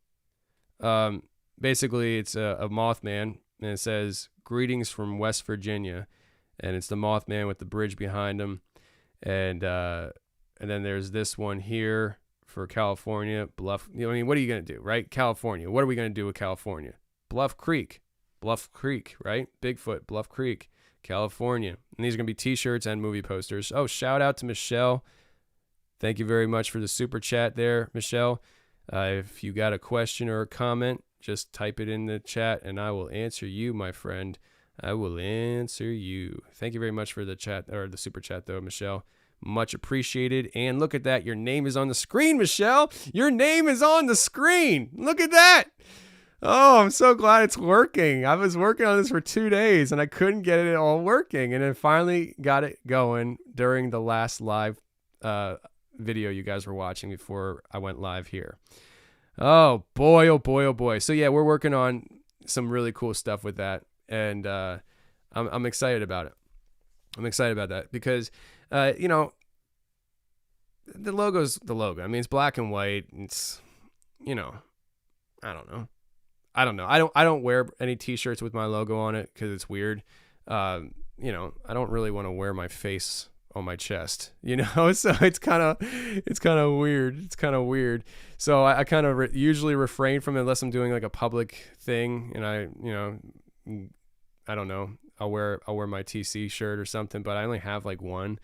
Basically, it's a Mothman, and it says "Greetings from West Virginia," and it's the Mothman with the bridge behind him, and then there's this one here for California, Bluff. I mean, what are you gonna do, right? California. What are we gonna do with California? Bluff Creek, right? Bigfoot, Bluff Creek, California. And these are gonna be T-shirts and movie posters. Oh, shout out to Michelle. Thank you very much for the super chat there, Michelle. If you got a question or a comment, just type it in the chat and I will answer you, my friend. I will answer you. Thank you very much for the chat, or the super chat though, Michelle. Much appreciated. And look at that. Your name is on the screen, Michelle. Your name is on the screen. Look at that. Oh, I'm so glad it's working. I was working on this for 2 days and I couldn't get it all working. And then finally got it going during the last live video you guys were watching before I went live here. Oh boy, oh boy, oh boy. So yeah, we're working on some really cool stuff with that, and I'm excited about it. I'm excited about that because the logo's the logo. I mean, it's black and white. It's I don't know. I don't wear any T-shirts with my logo on it because it's weird. I don't really want to wear my face on my chest, so it's kind of weird. It's kind of weird. So I kind of usually refrain from it unless I'm doing like a public thing, and I don't know. I'll wear my TC shirt or something, but I only have like one.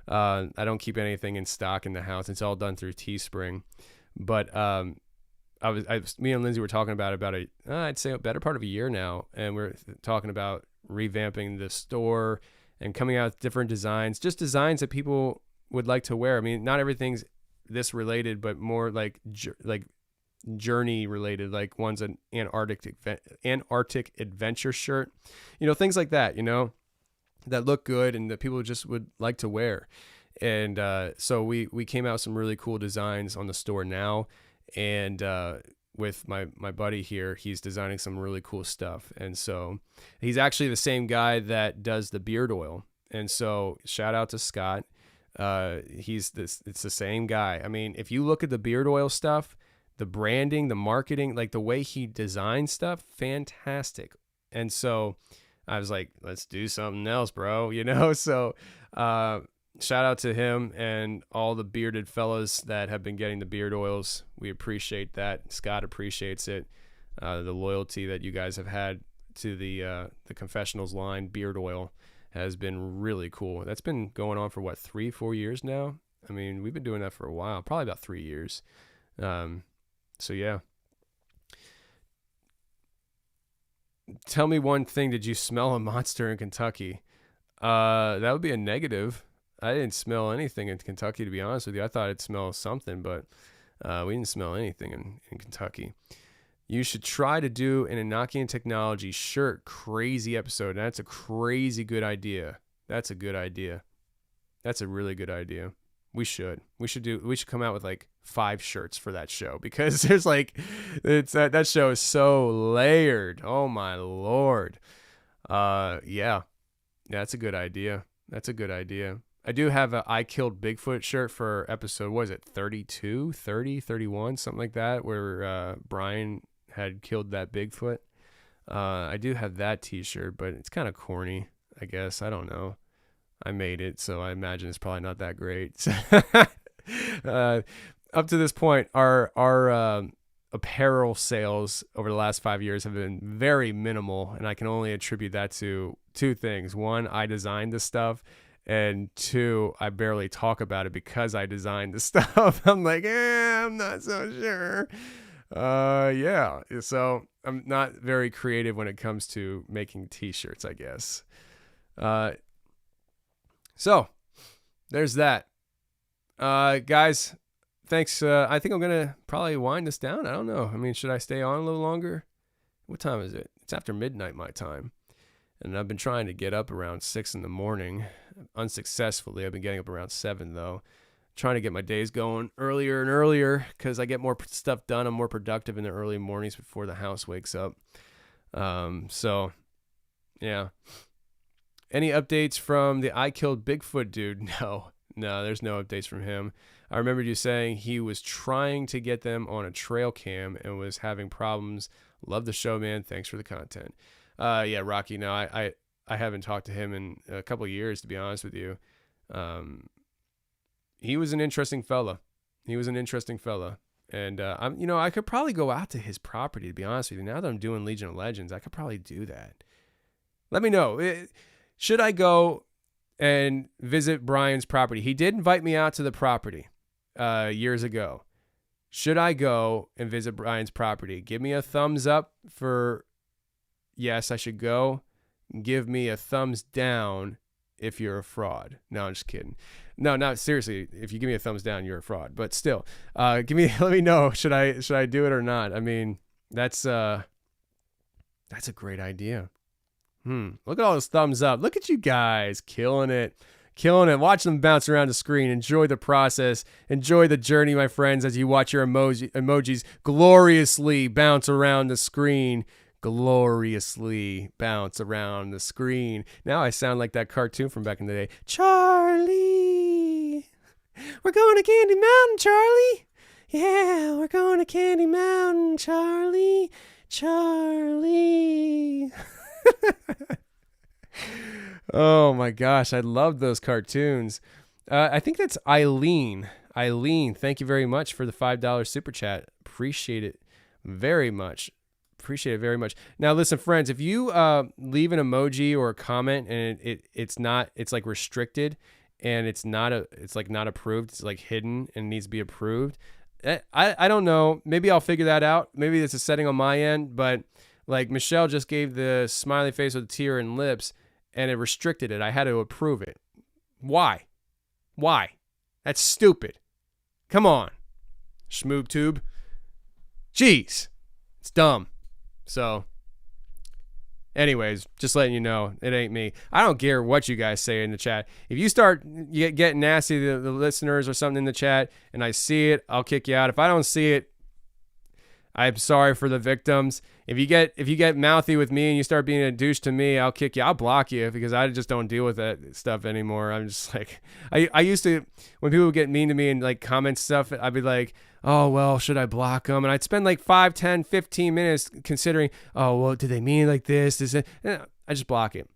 I don't keep anything in stock in the house. It's all done through Teespring. But me and Lindsay were talking about I'd say a better part of a year now, and we're talking about revamping the store and coming out with different designs, just designs that people would like to wear. I mean, not everything's this related, but more like journey related, like one's an Antarctic adventure shirt, things like that, that look good and that people just would like to wear. And so we came out with some really cool designs on the store now, and with my buddy here, he's designing some really cool stuff. And so he's actually the same guy that does the beard oil. And so shout out to Scott. It's the same guy. I mean, if you look at the beard oil stuff, the branding, the marketing, like the way he designs stuff, fantastic. And so I was like, let's do something else, bro. So shout out to him and all the bearded fellas that have been getting the beard oils. We appreciate that. Scott appreciates it. The loyalty that you guys have had to the Confessionals line, beard oil, has been really cool. That's been going on for 3-4 years now. I mean, we've been doing that for a while, probably about 3 years. So yeah. Tell me one thing. Did you smell a monster in Kentucky? That would be a negative. I didn't smell anything in Kentucky, to be honest with you. I thought I'd smell something, but we didn't smell anything in Kentucky. You should try to do an Enochian Technology shirt crazy episode. That's a crazy good idea. That's a good idea. That's a really good idea. We should come out with like 5 shirts for that show, because there's that show is so layered. Oh my Lord. Yeah, that's a good idea. That's a good idea. I do have a I Killed Bigfoot shirt for episode, what is it, 32, 30, 31, something like that, where Brian had killed that Bigfoot. I do have that t-shirt, but it's kind of corny, I guess. I don't know. I made it, so I imagine it's probably not that great. Up to this point, our apparel sales over the last 5 years have been very minimal, and I can only attribute that to two things. One, I designed this stuff, and two, I barely talk about it because I designed the stuff. I'm like, I'm not so sure. Yeah. So I'm not very creative when it comes to making t-shirts, I guess. So there's that. Guys, thanks. I think I'm going to probably wind this down. I don't know. I mean, should I stay on a little longer? What time is it? It's after midnight my time. And I've been trying to get up around 6 in the morning. Unsuccessfully. I've been getting up around 7 though. Trying to get my days going earlier and earlier because I get more stuff done. I'm more productive in the early mornings before the house wakes up. So, yeah. Any updates from the I Killed Bigfoot dude? No, there's no updates from him. I remember you saying he was trying to get them on a trail cam and was having problems. Love the show, man. Thanks for the content. Yeah, Rocky. No, I haven't talked to him in a couple of years, to be honest with you. He was an interesting fella. And I could probably go out to his property, to be honest with you. Now that I'm doing Legion of Legends, I could probably do that. Let me know. Should I go and visit Brian's property? He did invite me out to the property years ago. Should I go and visit Brian's property? Give me a thumbs up for yes, I should go. Give me a thumbs down if you're a fraud. No, I'm just kidding. No, seriously. If you give me a thumbs down, you're a fraud. But still, let me know. Should I do it or not? I mean, that's a great idea. Look at all those thumbs up. Look at you guys killing it. Watch them bounce around the screen. Enjoy the process. Enjoy the journey, my friends, as you watch your emojis gloriously bounce around the screen. Now I sound like that cartoon from back in the day. Charlie, we're going to Candy Mountain, Charlie. Yeah, we're going to Candy Mountain, Charlie. Oh my gosh, I love those cartoons. I think that's Eileen. Thank you very much for the $5 super chat. Appreciate it very much. Now listen, friends, if you leave an emoji or a comment and it's like restricted and it's not approved, it's like hidden and needs to be approved. I don't know. Maybe I'll figure that out. Maybe it's a setting on my end, but like Michelle just gave the smiley face with a tear and lips and it restricted it. I had to approve it. Why? That's stupid. Come on. SchmoobTube. Jeez. It's dumb. So, anyways, just letting you know, it ain't me. I don't care what you guys say in the chat. If you start getting nasty to the listeners or something in the chat, and I see it, I'll kick you out. If I don't see it, I'm sorry for the victims. If you get mouthy with me and you start being a douche to me, I'll kick you. I'll block you because I just don't deal with that stuff anymore. I'm just like, I used to, when people would get mean to me and like comment stuff, I'd be like, oh, well, should I block them? And I'd spend like 5, 10, 15 minutes considering, oh, well, did they mean it like this? I just block it.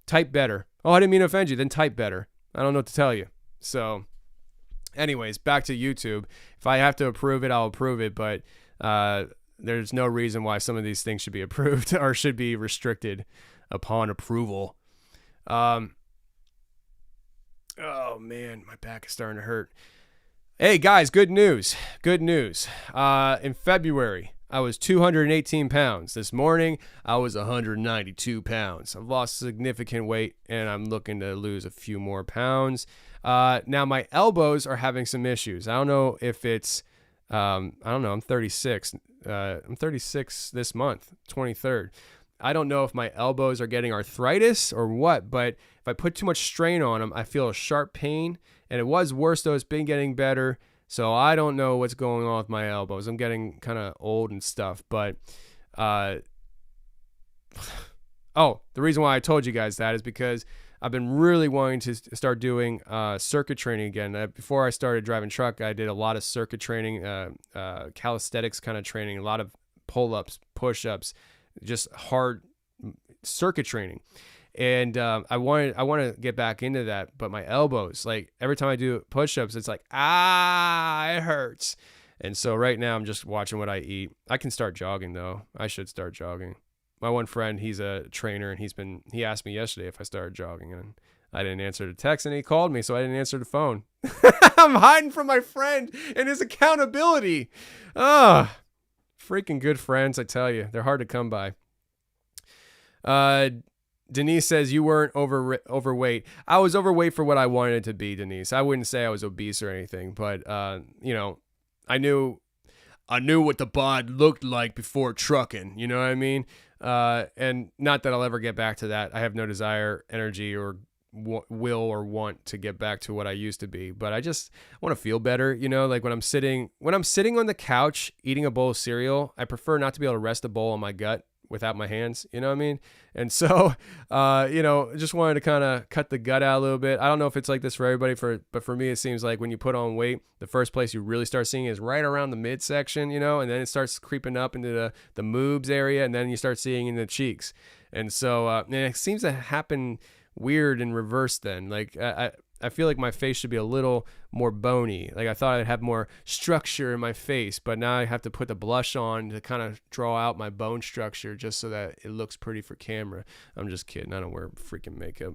Type better. Oh, I didn't mean to offend you. Then type better. I don't know what to tell you. So anyways, back to YouTube. If I have to approve it, I'll approve it. But there's no reason why some of these things should be approved or should be restricted upon approval. Oh, man, my back is starting to hurt. Hey, guys, good news. In February, I was 218 pounds. This morning, I was 192 pounds. I've lost significant weight, and I'm looking to lose a few more pounds. Now, my elbows are having some issues. I don't know if it's, I'm 36. I'm 36 this month, 23rd. I don't know if my elbows are getting arthritis or what, but if I put too much strain on them, I feel a sharp pain. And it was worse, though. It's been getting better. So I don't know what's going on with my elbows. I'm getting kind of old and stuff. But, the reason why I told you guys that is because I've been really wanting to start doing circuit training again. Before I started driving truck, I did a lot of circuit training, calisthenics kind of training, a lot of pull-ups, push-ups, just hard circuit training. And I want to get back into that, but my elbows, like every time I do push-ups, it's like, it hurts. And so right now I'm just watching what I eat. I can start jogging though. I should start jogging. My one friend, he's a trainer, and he asked me yesterday if I started jogging, and I didn't answer the text, and he called me, so I didn't answer the phone. I'm hiding from my friend and his accountability. Freaking good friends, I tell you. They're hard to come by. Denise says you weren't overweight. I was overweight for what I wanted to be, Denise. I wouldn't say I was obese or anything, but you know, I knew what the bod looked like before trucking. You know what I mean? And not that I'll ever get back to that. I have no desire, energy, or will or want to get back to what I used to be. But I just want to feel better. You know, like when I'm sitting on the couch eating a bowl of cereal, I prefer not to be able to rest a bowl on my gut without my hands, you know what I mean? And so, you know, just wanted to kind of cut the gut out a little bit. I don't know if it's like this for everybody, but for me, it seems like when you put on weight, the first place you really start seeing is right around the midsection, you know, and then it starts creeping up into the moobs area, and then you start seeing in the cheeks. And so, and it seems to happen weird in reverse then. Like, I feel like my face should be a little more bony. Like I thought I'd have more structure in my face, but now I have to put the blush on to kind of draw out my bone structure just so that it looks pretty for camera. I'm just kidding. I don't wear freaking makeup.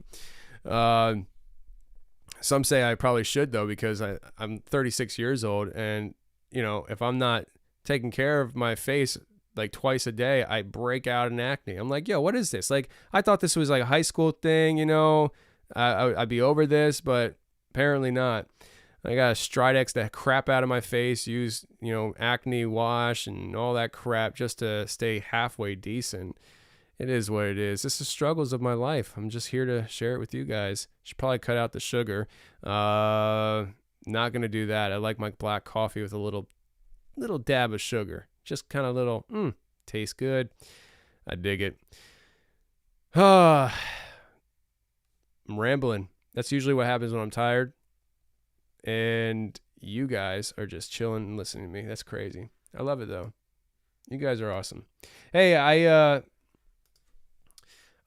Some say I probably should though, because I'm 36 years old, and you know, if I'm not taking care of my face like twice a day, I break out in acne. I'm like, yo, what is this? Like, I thought this was like a high school thing, you know, I'd be over this, but apparently not. I got to Stridex the crap out of my face, use, you know, acne wash and all that crap just to stay halfway decent. It is what it is. This is the struggles of my life. I'm just here to share it with you guys. Should probably cut out the sugar. Not going to do that. I like my black coffee with a little dab of sugar. Just kind of little, tastes good. I dig it. I'm rambling. That's usually what happens when I'm tired. And you guys are just chilling and listening to me. That's crazy. I love it though. You guys are awesome. Hey,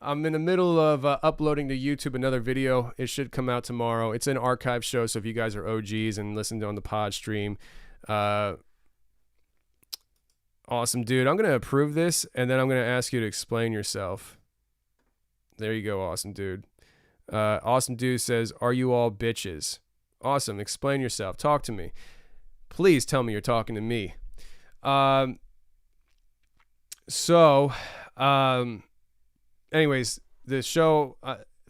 I'm in the middle of uploading to YouTube another video. It should come out tomorrow. It's an archive show, so if you guys are OGs and listen on the pod stream, awesome, dude. I'm going to approve this, and then I'm going to ask you to explain yourself. There you go, awesome dude. Awesome dude says, are you all bitches? Awesome. Explain yourself. Talk to me. Please tell me you're talking to me. Anyways, the show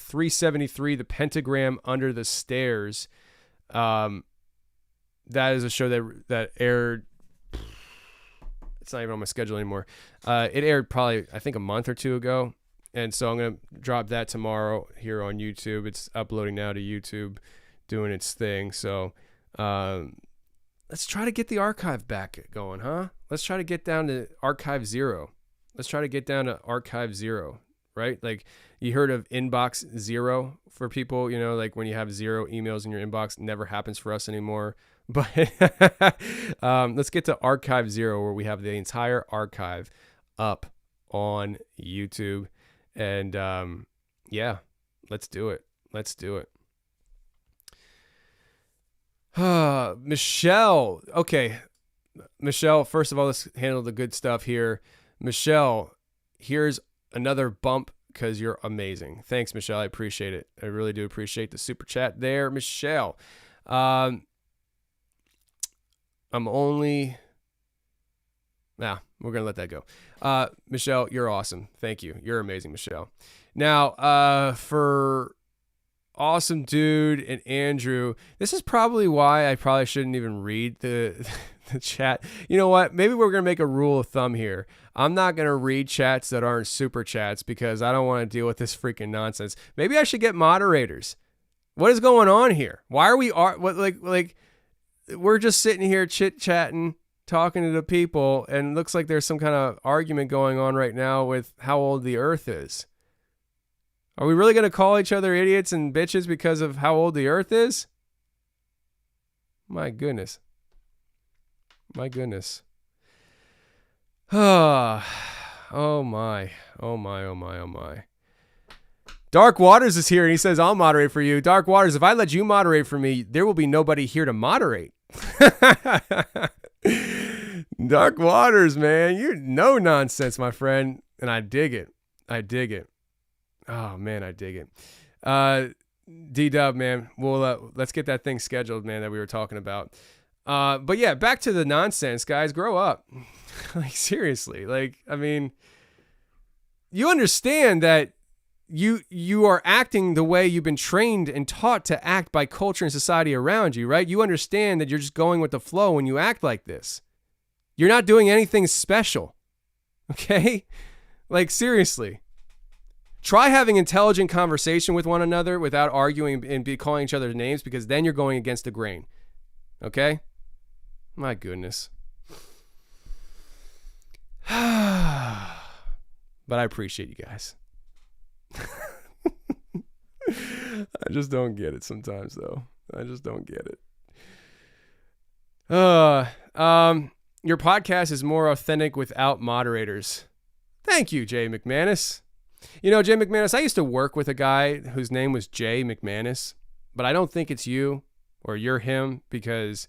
373, The Pentagram Under the Stairs, that is a show that aired. It's not even on my schedule anymore. It aired probably, I think, a month or two ago. And so I'm going to drop that tomorrow here on YouTube. It's uploading now to YouTube, doing its thing. So let's try to get the archive back going, huh? Let's try to get down to archive 0. Let's try to get down to archive 0, right? Like, you heard of inbox 0 for people, you know, like when you have 0 emails in your inbox, never happens for us anymore. But let's get to archive 0, where we have the entire archive up on YouTube. And yeah, let's do it. Let's do it. Michelle. Okay. Michelle, first of all, let's handle the good stuff here. Michelle, here's another bump because you're amazing. Thanks, Michelle. I appreciate it. I really do appreciate the super chat there, Michelle. We're going to let that go. Michelle, you're awesome. Thank you. You're amazing, Michelle. Now, for awesome dude and Andrew, this is probably why I probably shouldn't even read the chat. You know what? Maybe we're going to make a rule of thumb here. I'm not going to read chats that aren't super chats because I don't want to deal with this freaking nonsense. Maybe I should get moderators. What is going on here? Why are we like we're just sitting here chit-chatting, talking to the people, and it looks like there's some kind of argument going on right now with how old the earth is. Are we really going to call each other idiots and bitches because of how old the earth is? My goodness. My goodness. Oh my. Oh my, oh my, oh my. Dark Waters is here and he says, I'll moderate for you. Dark Waters, if I let you moderate for me, there will be nobody here to moderate. Dark Waters, man. You're no nonsense, my friend. And I dig it. I dig it. Oh, man, I dig it. D-Dub, man. Well, let's get that thing scheduled, man, that we were talking about. But yeah, back to the nonsense, guys. Grow up. Like, seriously. Like, I mean, you understand that you are acting the way you've been trained and taught to act by culture and society around you, right? You understand that you're just going with the flow when you act like this. You're not doing anything special, okay? Like, seriously. Try having intelligent conversation with one another without arguing and calling each other names, because then you're going against the grain, okay? My goodness. But I appreciate you guys. I just don't get it sometimes, though. I just don't get it. Your podcast is more authentic without moderators. Thank you, Jay McManus. You know, Jay McManus, I used to work with a guy whose name was Jay McManus, but I don't think it's you or you're him, because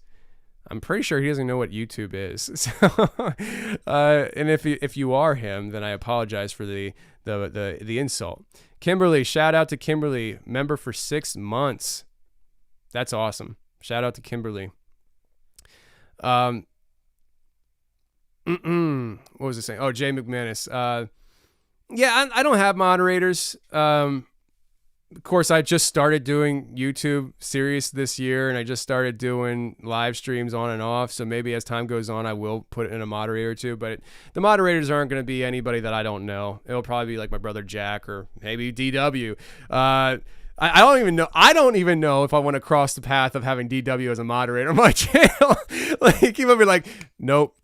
I'm pretty sure he doesn't know what YouTube is. So, and if you are him, then I apologize for the insult. Kimberly, shout out to Kimberly, member for 6 months. That's awesome. Shout out to Kimberly. What was I saying? Oh, Jay McManus. Yeah, I don't have moderators. Of course, I just started doing YouTube series this year, and I just started doing live streams on and off. So maybe as time goes on, I will put in a moderator or two. But the moderators aren't going to be anybody that I don't know. It'll probably be like my brother Jack or maybe DW. I don't even know. I don't even know if I want to cross the path of having DW as a moderator on my channel. Like, he might be like, nope.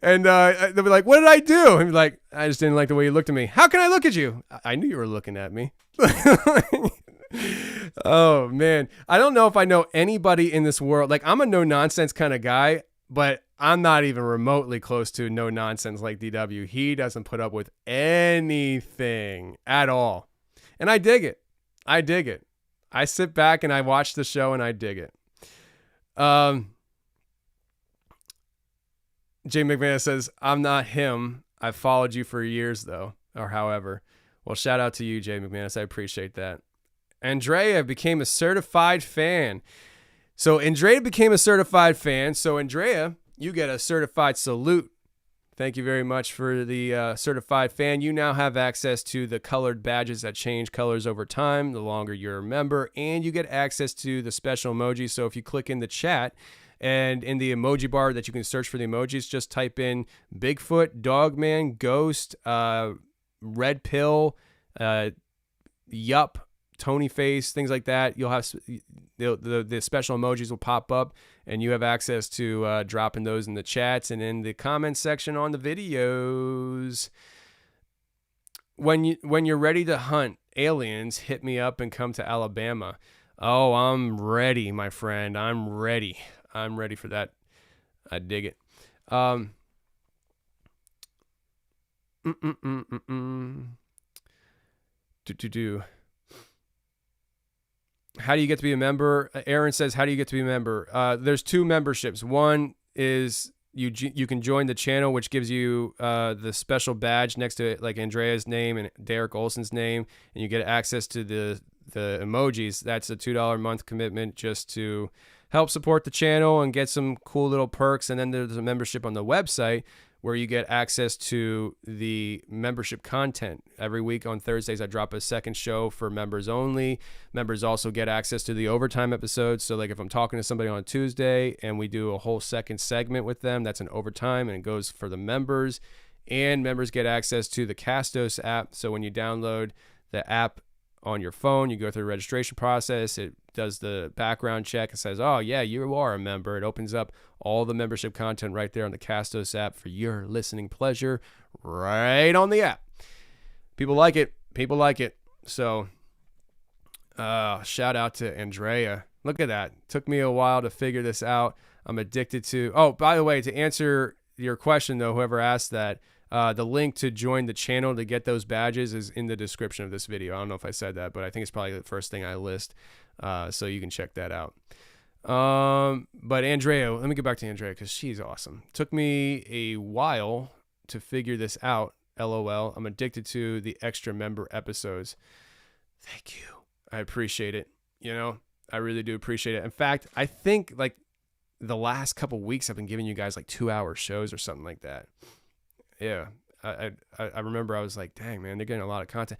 And they'll be like, what did I do? And be like, I just didn't like the way you looked at me. How can I look at you? I knew you were looking at me. Oh, man. I don't know if I know anybody in this world. Like, I'm a no nonsense kind of guy, but I'm not even remotely close to no nonsense like DW. He doesn't put up with anything at all. And I dig it. I sit back and I watch the show and I dig it. Jay McMahon says, I'm not him. I've followed you for years, though, or however. Well, shout out to you, Jay McManus. I appreciate that. Andrea became a certified fan. So Andrea became a certified fan. So Andrea, you get a certified salute. Thank you very much for the certified fan. You now have access to the colored badges that change colors over time, the longer you're a member, and you get access to the special emojis. So if you click in the chat, and in the emoji bar that you can search for the emojis, just type in Bigfoot, Dogman, Ghost, Red Pill, Yup, Tony Face, things like that. You'll have the special emojis will pop up, and you have access to dropping those in the chats and in the comments section on the videos. When you're ready to hunt aliens, hit me up and come to Alabama. Oh, I'm ready, my friend. I'm ready for that. I dig it. How do you get to be a member? Aaron says, how do you get to be a member? There's 2 memberships. One is you can join the channel, which gives you the special badge next to it, like Andrea's name and Derek Olson's name, and you get access to the emojis. That's a $2 a month commitment just to help support the channel and get some cool little perks. And then there's a membership on the website where you get access to the membership content. Every week on Thursdays, I drop a second show for members only. Members also get access to the overtime episodes. So like if I'm talking to somebody on a Tuesday and we do a whole second segment with them, that's an overtime and it goes for the members. And members get access to the Castos app. So when you download the app on your phone, you go through the registration process, it does the background check, and says, oh yeah, you are a member. It opens up all the membership content right there on the Castos app for your listening pleasure right on the app. People like it. People like it. So shout out to Andrea. Look at that. Took me a while to figure this out. I'm addicted to. Oh, by the way, to answer your question, though, whoever asked that, the link to join the channel to get those badges is in the description of this video. I don't know if I said that, but I think it's probably the first thing I list. So you can check that out. But Andrea, let me get back to Andrea because she's awesome. Took me a while to figure this out. LOL. I'm addicted to the extra member episodes. Thank you. I appreciate it. You know, I really do appreciate it. In fact, I think like the last couple weeks I've been giving you guys like 2-hour shows or something like that. Yeah. I remember I was like, dang, man, they're getting a lot of content.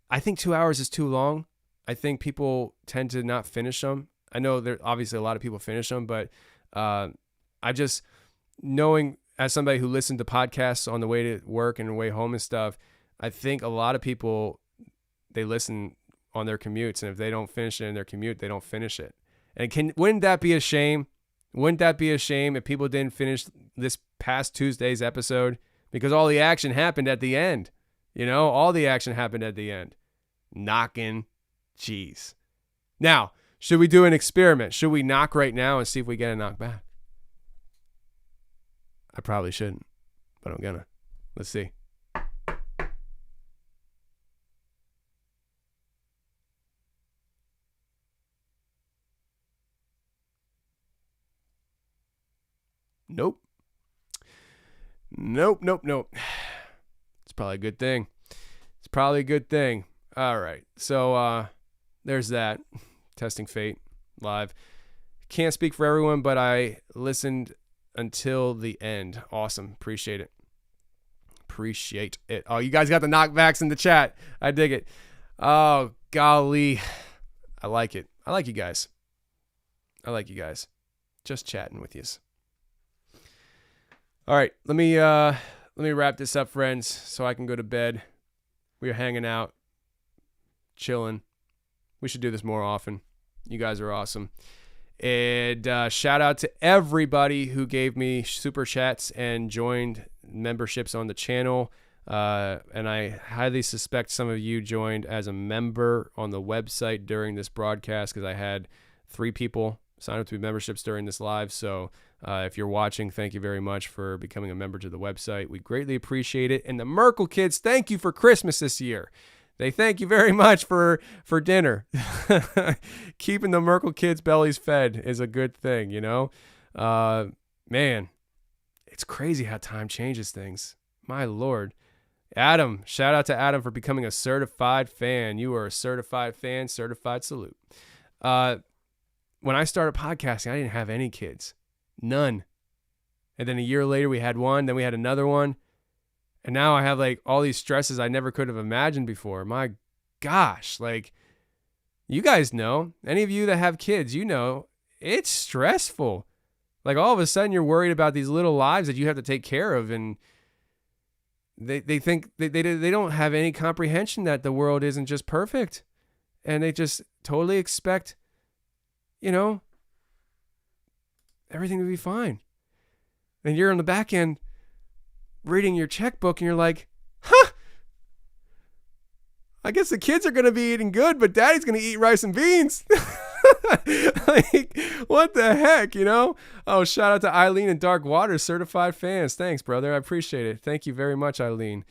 I think 2 hours is too long. I think people tend to not finish them. I know there obviously a lot of people finish them, but I just knowing as somebody who listened to podcasts on the way to work and the way home and stuff, I think a lot of people, they listen on their commutes, and if they don't finish it in their commute, they don't finish it. And wouldn't that be a shame? Wouldn't that be a shame if people didn't finish this past Tuesday's episode? Because all the action happened at the end. You know, all the action happened at the end. Knocking. Jeez. Now, should we do an experiment? Should we knock right now and see if we get a knock back? I probably shouldn't, but I'm gonna. Let's see. Nope. Nope. It's probably a good thing. It's probably a good thing. All right. So there's that. Testing fate live. Can't speak for everyone, but I listened until the end. Awesome. Appreciate it. Oh, you guys got the knockbacks in the chat. I dig it. Oh, golly. I like it. I like you guys. Just chatting with you. All right, let me wrap this up, friends, so I can go to bed. We are hanging out, chilling. We should do this more often. You guys are awesome. And shout out to everybody who gave me super chats and joined memberships on the channel. And I highly suspect some of you joined as a member on the website during this broadcast because I had 3 people sign up to be memberships during this live. So if you're watching, thank you very much for becoming a member to the website. We greatly appreciate it. And the Merkle kids, thank you for Christmas this year. They thank you very much for dinner. Keeping the Merkle kids' bellies fed is a good thing, you know? Man, it's crazy how time changes things. My Lord. Adam, shout out to Adam for becoming a certified fan. You are a certified fan, certified salute. When I started podcasting, I didn't have any kids. None. And then a year later, we had one. Then we had another one. And now I have like all these stresses I never could have imagined before. My gosh, like you guys know, any of you that have kids, you know, it's stressful. Like all of a sudden you're worried about these little lives that you have to take care of. And they think they don't have any comprehension that the world isn't just perfect. And they just totally expect, you know, everything to be fine. And you're on the back end reading your checkbook and you're like, I guess the kids are going to be eating good, but daddy's going to eat rice and beans. Like, what the heck, you know? Oh, shout out to Eileen and Dark Waters, certified fans. Thanks, brother. I appreciate it. Thank you very much, Eileen.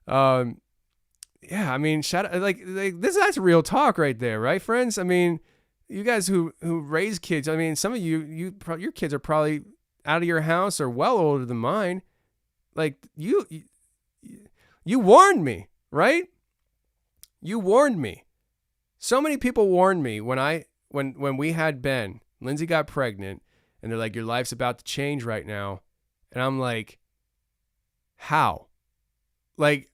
Yeah, I mean, shout out, like that's real talk right there, right, friends? I mean, you guys who raise kids, I mean, some of your kids are probably out of your house or well older than mine. Like you warned me, right? You warned me. So many people warned me when we had Ben. Lindsay got pregnant, and they're like, "Your life's about to change right now," and I'm like, "How?" Like,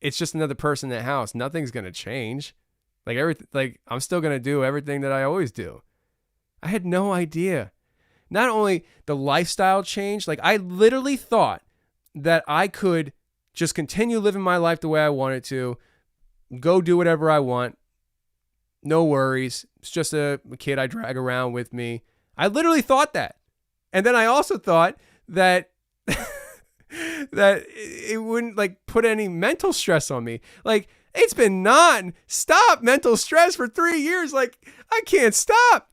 it's just another person in the house. Nothing's gonna change. Like I'm still gonna do everything that I always do. I had no idea. Not only the lifestyle changed, like I literally thought that I could just continue living my life the way I wanted to, go do whatever I want, no worries. It's just a kid I drag around with me. I literally thought that. And then I also thought that that it wouldn't like put any mental stress on me. Like, it's been non-stop mental stress for 3 years. Like, I can't stop.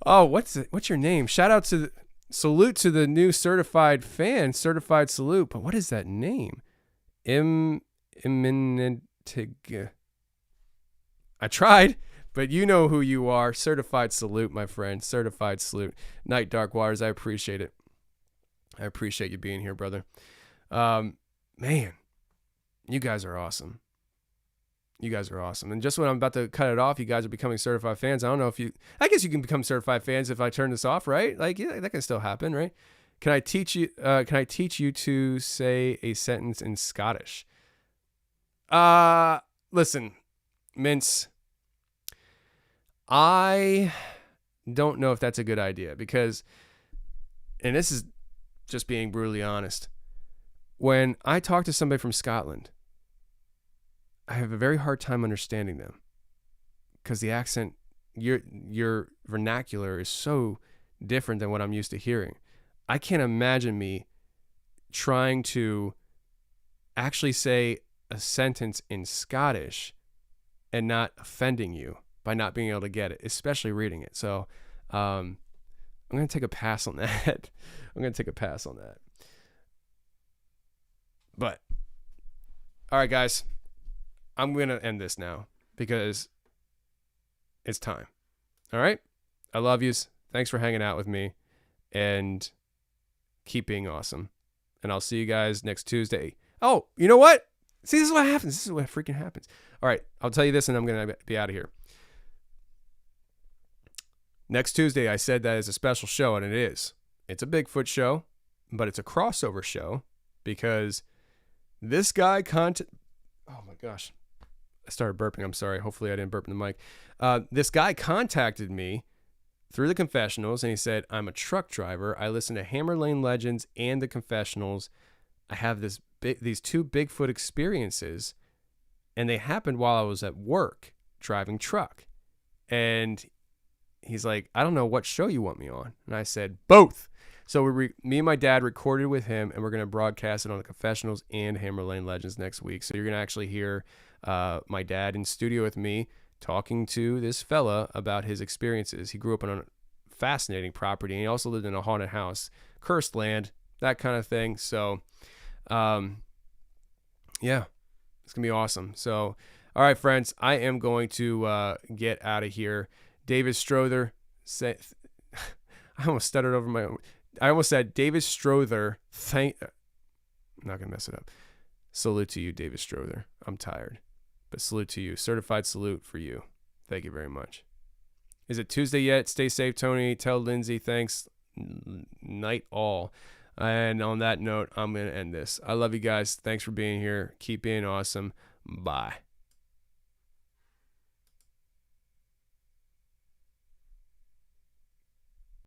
Oh, what's your name? Salute to the new certified fan, certified salute. But what is that name? I tried, but you know who you are. Certified salute, my friend. Certified salute. Night Dark Waters, I appreciate it. I appreciate you being here, brother. Man, you guys are awesome. And just when I'm about to cut it off, you guys are becoming certified fans. I guess you can become certified fans if I turn this off, right? Like, yeah, that can still happen, right? Can I teach you to say a sentence in Scottish? Listen, Mince, I don't know if that's a good idea because, and this is just being brutally honest, when I talk to somebody from Scotland, I have a very hard time understanding them because the accent, your vernacular is so different than what I'm used to hearing. I can't imagine me trying to actually say a sentence in Scottish and not offending you by not being able to get it, especially reading it. So I'm going to take a pass on that. But, all right, guys, I'm going to end this now because it's time. All right? I love yous. Thanks for hanging out with me and keep being awesome. And I'll see you guys next Tuesday. Oh, you know what? See, this is what happens. This is what freaking happens. All right, I'll tell you this and I'm going to be out of here. Next Tuesday, I said that is a special show, and it is. It's a Bigfoot show, but it's a crossover show because this guy oh my gosh. I started burping. I'm sorry. Hopefully I didn't burp in the mic. This guy contacted me through the Confessionals, and he said, I'm a truck driver. I listen to Hammer Lane Legends and the Confessionals. I have these two Bigfoot experiences, and they happened while I was at work driving truck. And he's like, I don't know what show you want me on. And I said, both. So me and my dad recorded with him, and we're going to broadcast it on the Confessionals and Hammer Lane Legends next week. So you're going to actually hear my dad in studio with me talking to this fella about his experiences. He grew up on a fascinating property, and he also lived in a haunted house, cursed land, that kind of thing. So, yeah, it's going to be awesome. So, all right, friends, I am going to get out of here. David Strother said, I almost stuttered over my own. I almost said David Strother. I'm not going to mess it up. Salute to you, David Strother. I'm tired, but salute to you. Certified salute for you. Thank you very much. Is it Tuesday yet? Stay safe, Tony. Tell Lindsay thanks. Night all. And on that note, I'm going to end this. I love you guys. Thanks for being here. Keep being awesome. Bye.